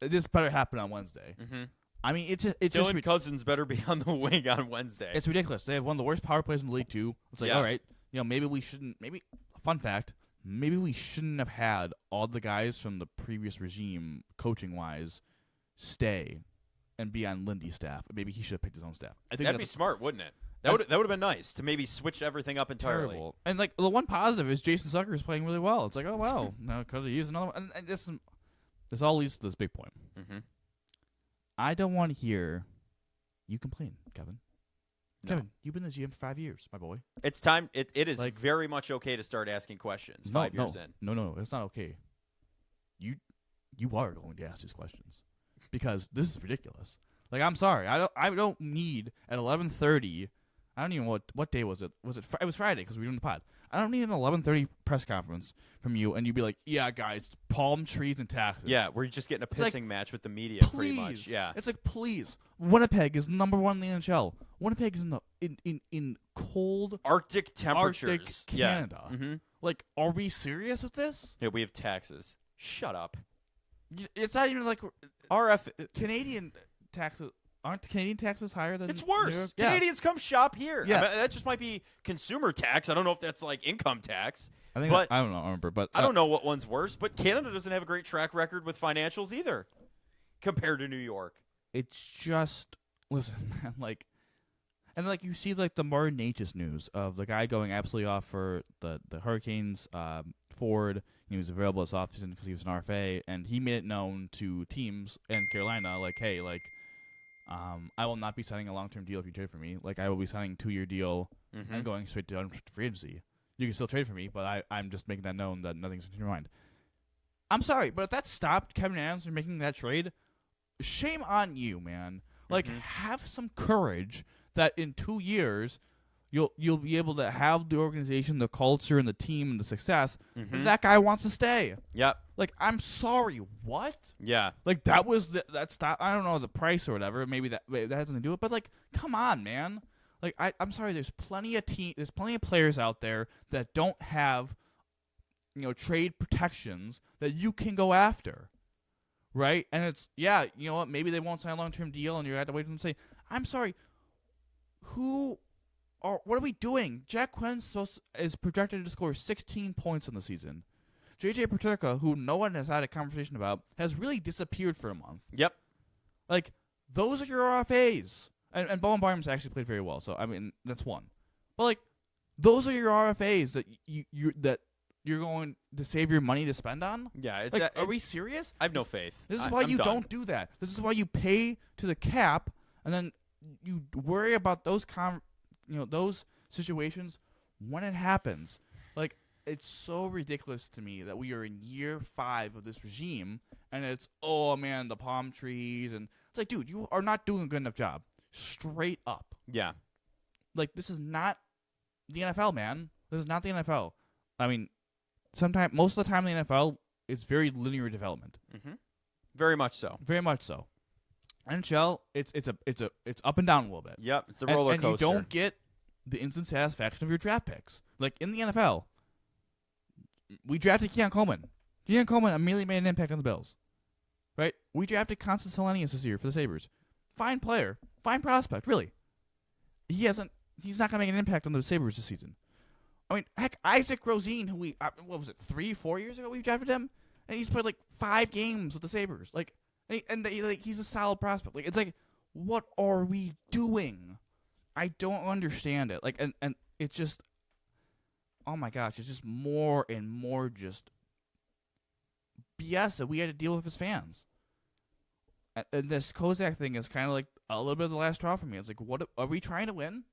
This better happen on Wednesday.
Mm-hmm.
I mean, it's
Dylan Cousins better be on the wing on Wednesday.
It's ridiculous. They have one of the worst power plays in the league too. It's like,
Yeah.
all right, maybe we shouldn't. Maybe fun fact, maybe we shouldn't have had all the guys from the previous regime, coaching wise, stay and be on Lindy's staff. Maybe he should have picked his own staff. I think
That'd be smart, wouldn't it? That would have been nice to maybe switch everything up entirely.
terrible. And like the one positive is Jason Sucker is playing really well. It's like, oh wow, now could have used another one. And this all leads to this big point.
Mm-hmm.
I don't want to hear you complain, Kevin.
No.
Kevin, you've been the GM for 5 years, my boy.
It's time. It is
Like-
very much okay to start asking questions 5 years in.
No, it's not okay. You are going to ask these questions because this is ridiculous. Like, I'm sorry, I don't need at 11:30. I don't even know what day was it. It was Friday because we were doing the pod. I don't need an 11:30 press conference from you, and you'd be like, "Yeah, guys, palm trees and taxes."
Yeah, we're just getting a
It's like,
pissing match with the media,
Please,
pretty much. Yeah,
it's like, please. Winnipeg is number one in the NHL. Winnipeg is in cold
Arctic temperatures.
Arctic Canada.
Yeah. Mm-hmm.
Like, are we serious with this?
Yeah, we have taxes. Shut up.
It's not even like
RF.
Canadian taxes. Aren't the Canadian taxes higher than
It's
New
worse.
York? Yeah.
Canadians come shop here.
Yeah.
I mean, that just might be consumer tax. I don't know if that's like income tax.
I think
But-
I don't know. I remember, but
I don't know what one's worse, but Canada doesn't have a great track record with financials either compared to New York.
It's just listen, man. Like, and like you see like the Martin Necas news of the guy going absolutely off for the Hurricanes. Ford, he was available this offseason because he was an RFA, and he made it known to teams in Carolina, like, hey, like, I will not be signing a long-term deal if you trade for me. Like, I will be signing a 2-year deal
Mm-hmm.
and going straight to unrestricted free agency. You can still trade for me, but I'm just making that known that nothing's in your mind. I'm sorry, but if that stopped Kevin Adams from making that trade, shame on you, man. Like, have some courage that in 2 years you'll be able to have the organization, the culture, and the team and the success that guy wants to stay.
Yep.
Like, I'm sorry, what?
Yeah.
Like, that was that stop. I don't know the price or whatever. Maybe that has something to do with it. But like, come on, man. Like, I'm sorry. There's plenty of players out there that don't have, trade protections that you can go after, right? And it's you know what? Maybe they won't sign a long-term deal, and you have to wait for them to say, "I'm sorry." What are we doing? Jack Quinn is projected to score 16 points in the season. JJ Peterka, who no one has had a conversation about, has really disappeared for a month.
Yep.
Like, those are your RFAs. And Bowen Barnes actually played very well, so, I mean, that's one. But, like, those are your RFAs that you're going to save your money to spend on?
Yeah. It's
Like, are we serious?
I have no faith.
This is why
I'm
you
done.
don't do that. This is why you pay to the cap, and then you worry about those those situations when it happens. Like, it's so ridiculous to me that we are in year 5 of this regime, and it's, oh man, the palm trees, and it's like, dude, you are not doing a good enough job. Straight up.
Yeah.
Like, this is not the NFL, man. This is not the NFL. I mean, most of the time in the NFL, it's very linear development.
Mm-hmm. Very much so.
Very much so. NHL, it's up and down a little bit.
Yep. It's a roller
and
coaster.
you don't get the instant satisfaction of your draft picks. Like, in the NFL, we drafted Keon Coleman. Keon Coleman immediately made an impact on the Bills. Right? We drafted Constance Hellenius this year for the Sabres. Fine player. Fine prospect, really. He's not going to make an impact on the Sabres this season. I mean, heck, Isaac Rosine, who we, 3-4 years ago we drafted him? And he's played, 5 games with the Sabres. He's a solid prospect. Like, it's like, what are we doing? I don't understand it. Like, and it's just, oh my gosh, it's just more and more just BS that we had to deal with as fans. And this Kozak thing is kind of like a little bit of the last straw for me. It's like, what are we trying to win?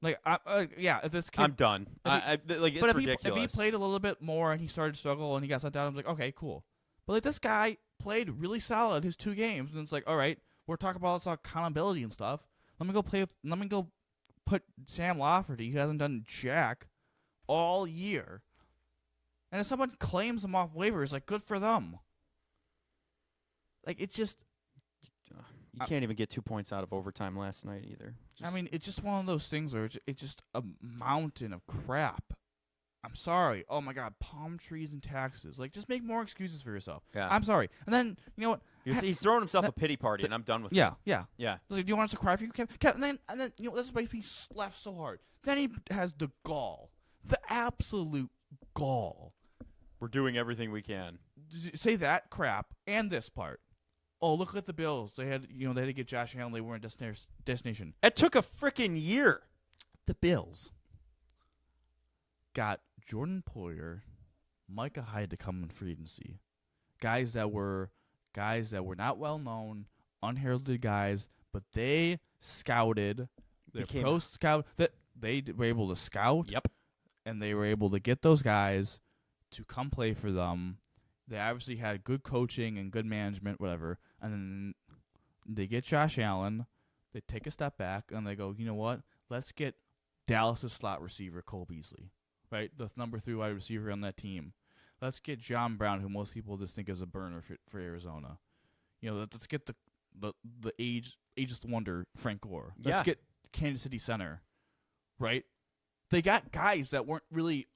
Like, if this kid,
I'm done. It's
but
ridiculous.
if he played a little bit more and he started to struggle and he got sent down, I'm like, okay, cool. But like this guy played really solid his 2 games, and it's like, all right, we're talking about this accountability and stuff. Let me go put Sam Lafferty, who hasn't done jack all year. And if someone claims him off waivers, like, good for them. Like, it's just...
You can't even get 2 points out of overtime last night either.
I mean, it's just one of those things where it's just a mountain of crap. I'm sorry. Oh, my God. Palm trees and taxes. Like, just make more excuses for yourself.
Yeah.
I'm sorry. And then, you know what?
He's throwing himself a pity party, and I'm done with it.
Yeah.
Yeah.
Like, do you want us to cry for you, Kev? And then, you know, that's why he left so hard. Then he has the gall. The absolute gall.
We're doing everything we can.
Say that crap and this part. Oh, look at the Bills. They had to get Josh Allen. They weren't destination.
It took a freaking year.
The Bills got Jordan Poyer, Micah Hyde to come in free agency. Guys that were not well known, unheralded guys, but they scouted. They're pro scout that they were able to scout.
Yep.
And they were able to get those guys to come play for them. They obviously had good coaching and good management, whatever. And then they get Josh Allen. They take a step back, and they go, you know what? Let's get Dallas' slot receiver, Cole Beasley, right? The number 3 wide receiver on that team. Let's get John Brown, who most people just think is a burner for Arizona. You know, let's get the ageless wonder, Frank Gore. Let's get Kansas City center, right? They got guys that weren't really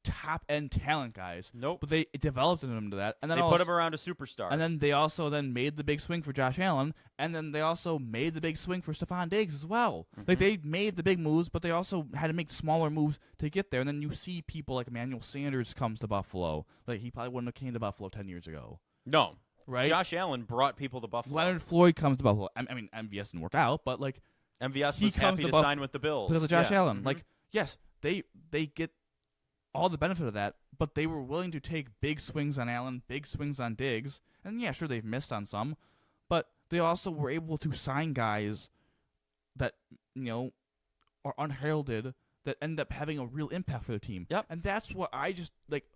top-end talent guys.
Nope.
But they developed them into that. And then
they put him around a superstar.
And then they also made the big swing for Josh Allen. And then they also made the big swing for Stephon Diggs as well.
Mm-hmm.
Like, they made the big moves, but they also had to make smaller moves to get there. And then you see people like Emmanuel Sanders comes to Buffalo. Like, he probably wouldn't have came to Buffalo 10 years ago.
No.
Right?
Josh Allen brought people to Buffalo.
Leonard Floyd comes to Buffalo. I mean, MVS didn't work out, but, like...
MVS was happy to sign with the Bills.
Because of Josh Allen.
Mm-hmm.
Like, yes, they get all the benefit of that, but they were willing to take big swings on Allen, big swings on Diggs, and yeah, sure, they've missed on some, but they also were able to sign guys that, you know, are unheralded, that end up having a real impact for their team.
Yep.
And that's what I just, like,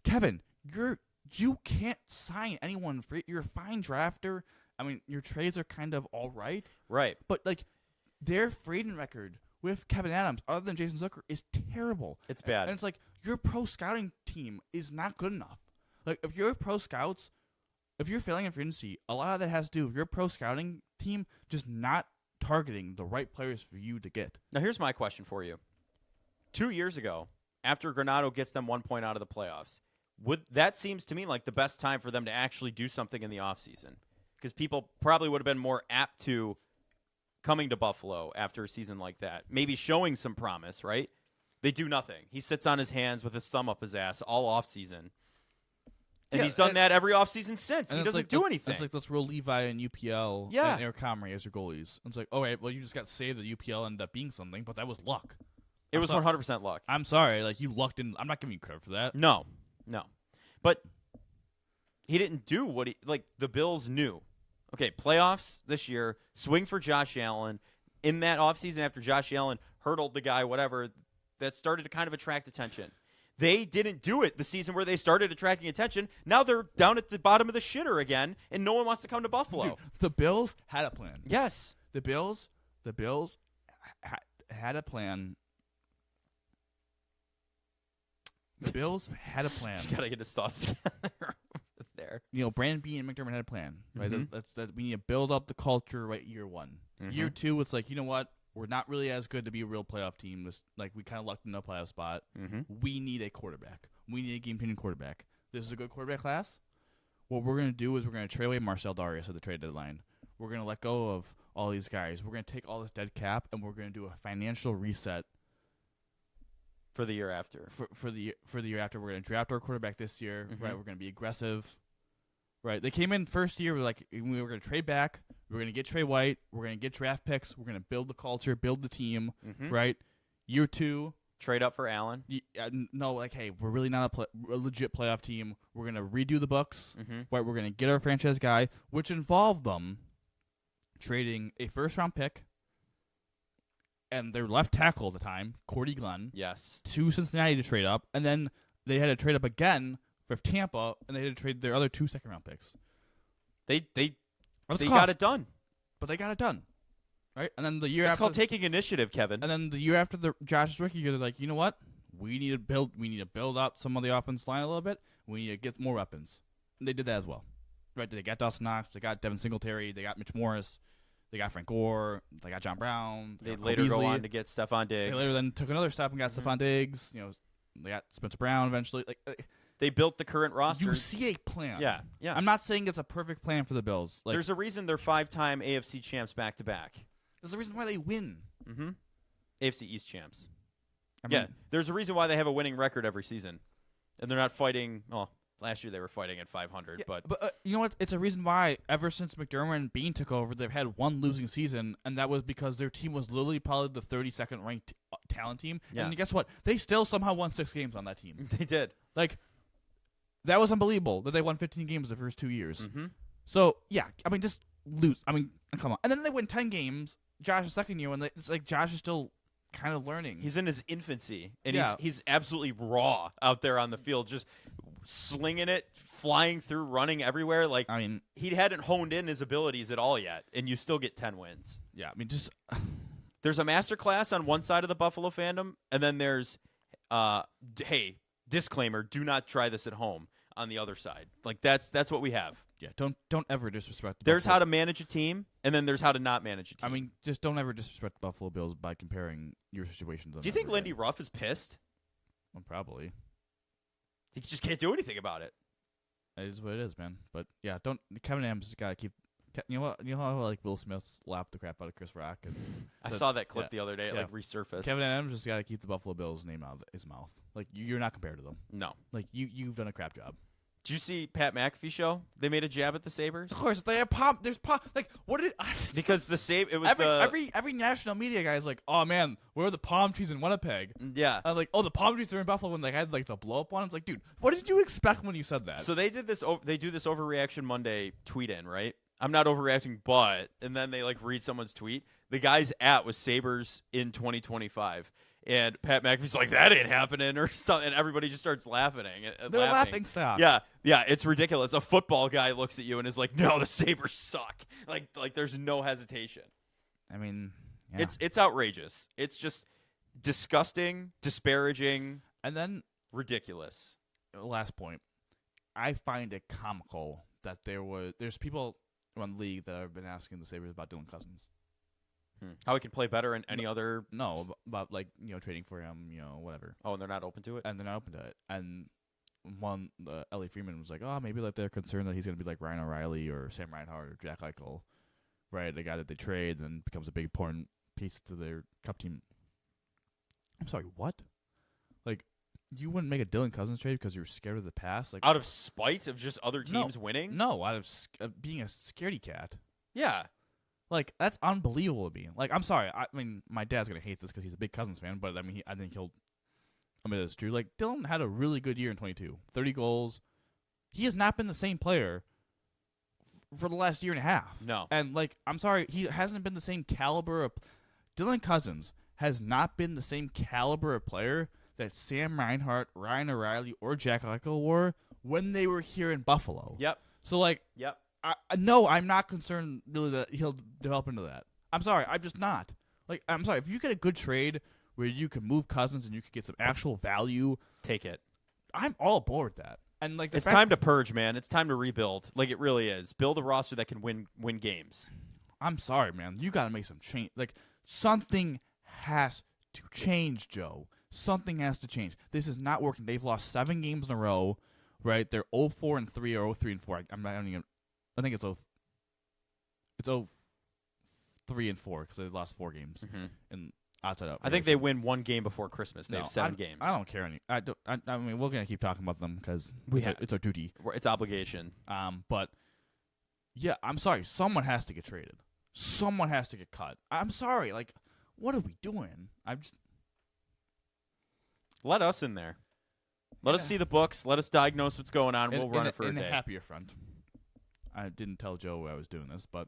Kevin, you can't sign anyone for it. You're a fine drafter. I mean, your trades are kind of all right.
Right.
But, like, their trading record with Kevin Adams, other than Jason Zucker, is terrible.
It's bad.
And it's like, your pro scouting team is not good enough. Like, if you're pro scouts, if you're failing in free agency, a lot of that has to do with your pro scouting team just not targeting the right players for you to get.
Now, here's my question for you. 2 years ago, after Granado gets them 1 point out of the playoffs, that seems to me like the best time for them to actually do something in the offseason. Because people probably would have been more apt to coming to Buffalo after a season like that. Maybe showing some promise, right? They do nothing. He sits on his hands with his thumb up his ass all offseason. And he's done that every offseason since. He doesn't do anything.
It's like, let's roll Levi and UPL and Eric Comrie as your goalies. And it's like, all right, well, you just got saved that UPL ended up being something, but that was luck.
It was 100% luck.
I'm sorry. Like, you lucked in. I'm not giving you credit for that.
No. But he didn't do what the Bills knew. Okay, playoffs this year, swing for Josh Allen. In that offseason, after Josh Allen hurdled the guy, whatever, that started to kind of attract attention. They didn't do it the season where they started attracting attention. Now they're down at the bottom of the shitter again, and no one wants to come to Buffalo.
Dude, the Bills had a plan.
Yes.
The Bills had a plan. The Bills had a plan.
Just got to get his thoughts together there.
You know, Brandon Beane and McDermott had a plan, right?
Mm-hmm.
That we need to build up the culture right year one.
Mm-hmm.
Year two, it's like, you know what? We're not really as good to be a real playoff team. We kind of lucked in a playoff spot.
Mm-hmm.
We need a quarterback. We need a game-changing quarterback. This is a good quarterback class. What we're going to do is we're going to trade away Marcel Darius at the trade deadline. We're going to let go of all these guys. We're going to take all this dead cap, and we're going to do a financial reset
for the year after.
For the year after, we're going to draft our quarterback this year.
Mm-hmm.
Right? We're going to be aggressive. Right? They came in first year. We were going to trade back. We're going to get Trey White. We're going to get draft picks. We're going to build the culture, build the team.
Mm-hmm.
Right? Year two.
Trade up for Allen.
No, like, hey, we're really not a legit playoff team. We're going to redo the books.
Mm-hmm.
Right? We're going to get our franchise guy, which involved them trading a first-round pick and their left tackle at the time, Cordy Glenn,
Yes.
to Cincinnati to trade up, and then they had to trade up again for Tampa, and they had to trade their other 2 second-round picks.
They
That's
got it done.
But they got it done, right? And then the year
It's
after,
called taking initiative, Kevin.
and then the year after Josh's rookie year, they're like, you know what? We need to build out some of the offense line a little bit. We need to get more weapons, and they did that as well, right? They got Dawson Knox, they got Devin Singletary, they got Mitch Morris, they got Frank Gore, they got John Brown.
They
got Cole
later go
Beasley.
on to get Stephon Diggs.
They later then took another step and got Stephon Diggs. You know, they got Spencer Brown eventually. Like
They built the current roster.
you see a plan.
Yeah, yeah.
I'm not saying it's a perfect plan for the Bills. Like,
There's a reason they're 5-time AFC champs back to back.
there's a reason why they win.
Mm-hmm. AFC East champs.
I
Yeah,
mean,
there's a reason why they have a winning record every season, and they're not fighting. Well, last year they were fighting at 500,
yeah,
but
you know what? It's a reason why ever since McDermott and Bean took over, they've had one losing season, and that was because their team was literally probably the 32nd ranked talent team.
Yeah.
And guess what? They still somehow won 6 games on that team.
they did.
Like, that was unbelievable that they won 15 games the first 2 years.
Mm-hmm.
So, yeah, I mean, just lose. I mean, come on. And then they win 10 games, Josh's second year, and it's like Josh is still kind of learning.
He's in his infancy, and
Yeah.
he's absolutely raw out there on the field, just slinging it, flying through, running everywhere. Like,
I mean,
he hadn't honed in his abilities at all yet, and you still get 10 wins.
yeah, I mean, just
There's a master class on one side of the Buffalo fandom, and then there's, hey, disclaimer, do not try this at home on the other side. Like, that's what we have.
yeah, don't ever disrespect the
There's
Buffalo.
how to manage a team, and then there's how to not manage a team.
I mean, just don't ever disrespect the Buffalo Bills by comparing your situations.
do you think Lindy Ruff is pissed?
Well, probably.
He just can't do anything about it.
It is what it is, man. But yeah, don't. Kevin Adams just gotta keep. You know what? You know how like Will Smith slapped the crap out of Chris Rock. And
I
said-
saw that clip
yeah,
the other day. It
yeah.
like resurfaced.
Kevin Adams just gotta keep the Buffalo Bills name out of his mouth. Like you're not compared to them.
No.
Like you've done a crap job.
Did you see Pat McAfee show? They made a jab at the Sabres
Of course, they have pop. There's pop. Like what did?
because it was
every national media guy is like, oh man, where are the palm trees in Winnipeg?
yeah.
I'm like, oh, the palm trees are in Buffalo when they had like the blow up one. It's like, dude, what did you expect when you said that?
So they did this. They do this overreaction Monday tweet in, right? I'm not overreacting, but and then they like read someone's tweet. The guy's at was Sabres in 2025, and Pat McAfee's like, that ain't happening, or something. And everybody just starts laughing.
They're laughing stock.
Yeah, it's ridiculous. A football guy looks at you and is like, no, the Sabres suck. Like there's no hesitation.
I mean, yeah.
It's outrageous. It's just disgusting, disparaging,
And then
ridiculous.
last point, I find it comical that there's people around the league that have been asking the Sabres about Dylan Cousins.
How he can play better in any other.
No, about like trading for him, whatever.
Oh, and they're not open to it.
And they're not open to it. And Ellie Freeman was like, oh, maybe like they're concerned that he's gonna be like Ryan O'Reilly or Sam Reinhart or Jack Eichel, right? The guy that they trade and becomes a big important piece to their cup team. I'm sorry, what? Like, you wouldn't make a Dylan Cousins trade because you're scared of the past? Like
Out of spite of just other teams winning?
No, out of being a scaredy cat.
Yeah.
Like, that's unbelievable to me. Like, I'm sorry. I mean, my dad's going to hate this because he's a big Cousins fan, but I mean, I think he'll admit it's true. Like, Dylan had a really good year in 22. 30 goals. He has not been the same player for the last year and a half.
No.
And, like, I'm sorry, he hasn't been the same caliber of... Dylan Cousins has not been the same caliber of player that Sam Reinhart, Ryan O'Reilly, or Jack Eichel were when they were here in Buffalo.
Yep.
So, like...
Yep.
No, I'm not concerned really that he'll develop into that. I'm sorry, I'm just not. Like, I'm sorry, if you get a good trade where you can move Cousins and you can get some actual value,
Take it.
I'm all aboard that. And like,
It's time to purge, man. It's time to rebuild. Like, it really is. Build a roster that can win games.
I'm sorry, man. You got to make some change. Like, something has to change, Joe. Something has to change. This is not working. They've lost 7 games in a row, right? They're 0-4-3 or 0-3-4. I think it's 0-3-4 because they lost 4 games and outside of.
I think they win 1 game before Christmas. They have 7 games.
I don't care any. I mean, we're gonna keep talking about them because it's our duty.
It's obligation.
But yeah, I'm sorry. Someone has to get traded. Someone has to get cut. I'm sorry. Like, what are we doing?
Let us in there. Let us see the books. Let us diagnose what's going on. We'll run it for a day.
In a happier front. I didn't tell Joe I was doing this, but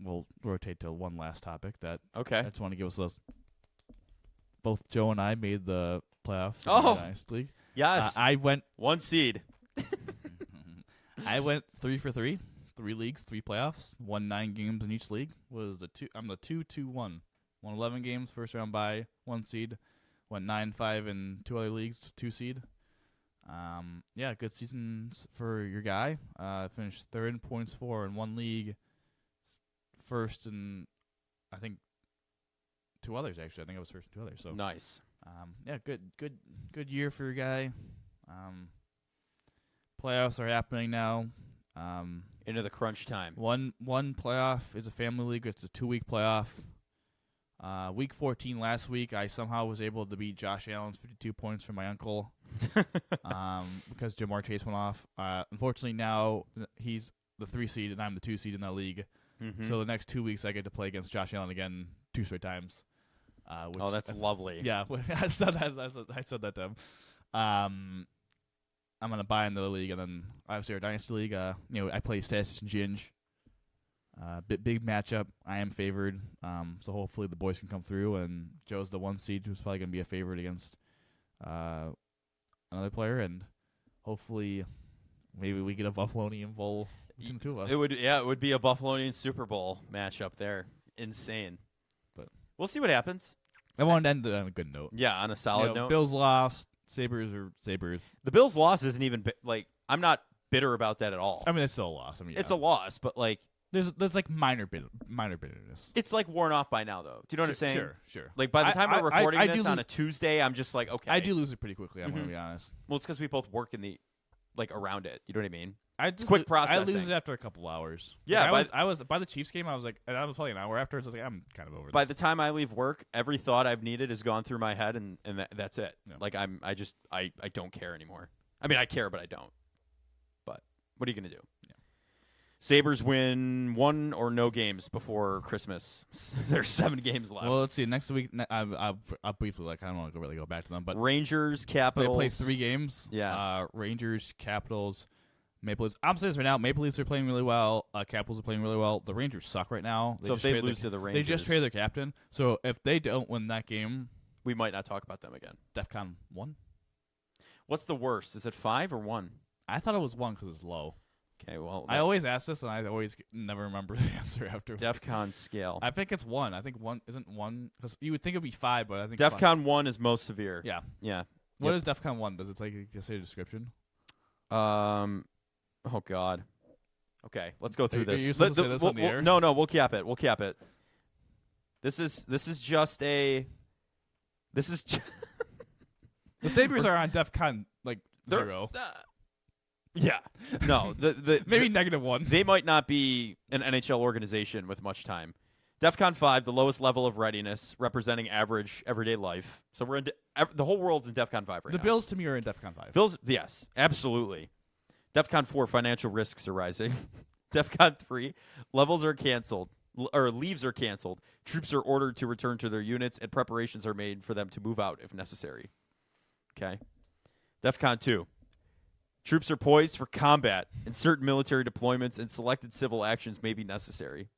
We'll rotate to one last topic that I
Okay.
just want to give us those. Both Joe and I made the playoffs. In
Oh.
the Dynasty League.
Yes.
I went.
1 seed.
I went 3 for 3. 3 leagues, 3 playoffs. Won 9 games in each league. I'm the 2-2-1. Won 11 games, first round bye, 1 seed. Went 9-5 in 2 other leagues, 2 seed. Yeah, good seasons for your guy. Finished third in points for in 1 league. First in, I think, 2 others actually. I think I was first in 2 others. So
Nice.
yeah, good year for your guy. Playoffs are happening now.
Into the crunch time.
One playoff is a family league. It's a 2-week playoff. Week 14 last week, I somehow was able to beat Josh Allen's 52 points from my uncle because Jamar Chase went off. Unfortunately, now he's the 3 seed and I'm the 2 seed in that league.
Mm-hmm.
So the next 2 weeks, I get to play against Josh Allen again 2 straight times.
Oh, that's lovely.
Yeah, I said that to him. I'm gonna buy into the league, and then obviously our Dynasty League. I play Stasis and Ginge. Big matchup. I am favored. So hopefully the boys can come through. And Joe's the 1 seed, who's probably gonna be a favorite against another player, and hopefully maybe we get a Buffalonian Bowl between the 2 of us.
It would be a Buffalonian Super Bowl matchup there. Insane.
But
we'll see what happens.
I wanted to end on a good note.
Yeah, on a solid note.
Bills lost. Sabres are Sabres.
The Bills' loss isn't even I'm not bitter about that at all.
I mean, it's still a loss. I mean,
It's a loss, but
there's like minor bitterness.
it's worn off by now, though. Do you know what I'm saying?
Sure.
Like by the time we're recording
I
this
do
on
lose-
a Tuesday, I'm just like, okay.
I do lose it pretty quickly. I'm
Mhm.
gonna be honest.
Well, it's because we both work in the around it. You know what I mean?
I just
quick
I
processing.
lose it after a couple hours.
Yeah,
Like, I was by the Chiefs game. I was like, and I was probably an hour afterwards. I was like, I'm kind of over
By
this.
the time I leave work, every thought I've needed has gone through my head, and that's it.
Yeah.
Like I don't care anymore. I mean, I care, but I don't. But what are you gonna do?
Yeah.
Sabres win 1 or no games before Christmas. There's 7 games left.
Well, let's see. Next week, I'll briefly I don't want to really go back to them, but
Rangers,
they
Capitals.
play 3 games.
Yeah.
Rangers, Capitals, Maple Leafs. I'm saying this right now. Maple Leafs are playing really well. Capitals are playing really well. The Rangers suck right now.
So if they lose to the
they
Rangers,
just traded their captain. So if they don't win that game,
we might not talk about them again.
DEFCON 1.
What's the worst? Is it 5 or 1?
I thought it was 1 because it's low.
Okay, well,
I always ask this, and I always never remember the answer after.
DEFCON scale.
I think it's 1. I think 1 isn't 1 because you would think it'd be 5, but I think
DEFCON 1 is most severe.
Yeah.
Yeah.
What is DEFCON 1? Does it just say a description?
Oh God. Okay, let's go through
Are
this.
you supposed to say this on the air?
No, we'll cap it. We'll cap it. This is just a. This is.
The Sabres are on DEFCON
They're-
0.
Yeah. No. The
Maybe -1.
they might not be an NHL organization with much time. DEFCON 5, the lowest level of readiness, representing average everyday life. So we're in the whole world's in DEFCON 5 right
The
now.
Bills to me are in DEFCON 5.
Bills, yes, absolutely. DEFCON 4, financial risks are rising. DEFCON 3, levels are canceled, or leaves are canceled. Troops are ordered to return to their units, and preparations are made for them to move out if necessary. Okay. DEFCON 2, troops are poised for combat, and certain military deployments and selected civil actions may be necessary.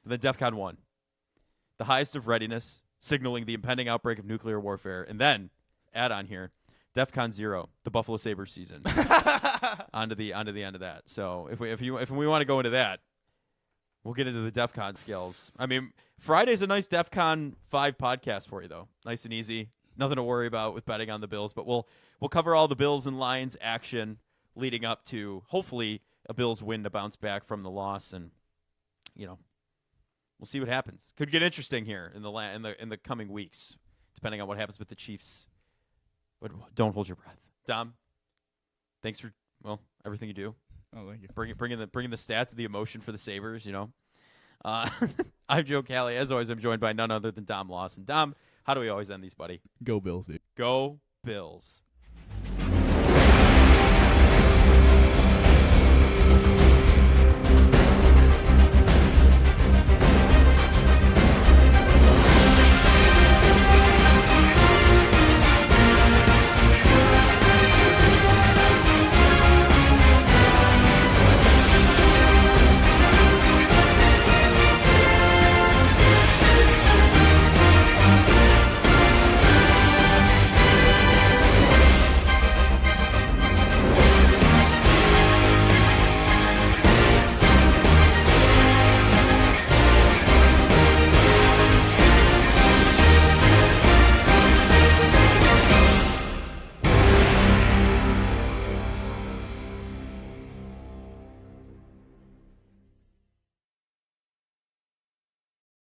And then DEFCON 1, the highest of readiness, signaling the impending outbreak of nuclear warfare. And then, add on here, DEFCON 0, the Buffalo Sabres season. onto the end of that. So if we want to go into that, we'll get into the DEFCON skills. I mean, Friday's a nice DEFCON 5 podcast for you though. Nice and easy. Nothing to worry about with betting on the Bills, but we'll cover all the Bills and Lions action leading up to hopefully a Bills win to bounce back from the loss, and we'll see what happens. Could get interesting here in the coming weeks, depending on what happens with the Chiefs. But don't hold your breath, Dom. Thanks for everything you do.
Oh, thank you.
Bringing the stats and the emotion for the Sabres. I'm Joe Callie. As always, I'm joined by none other than Dom Lawson. Dom, how do we always end these, buddy?
Go Bills, dude.
Go Bills.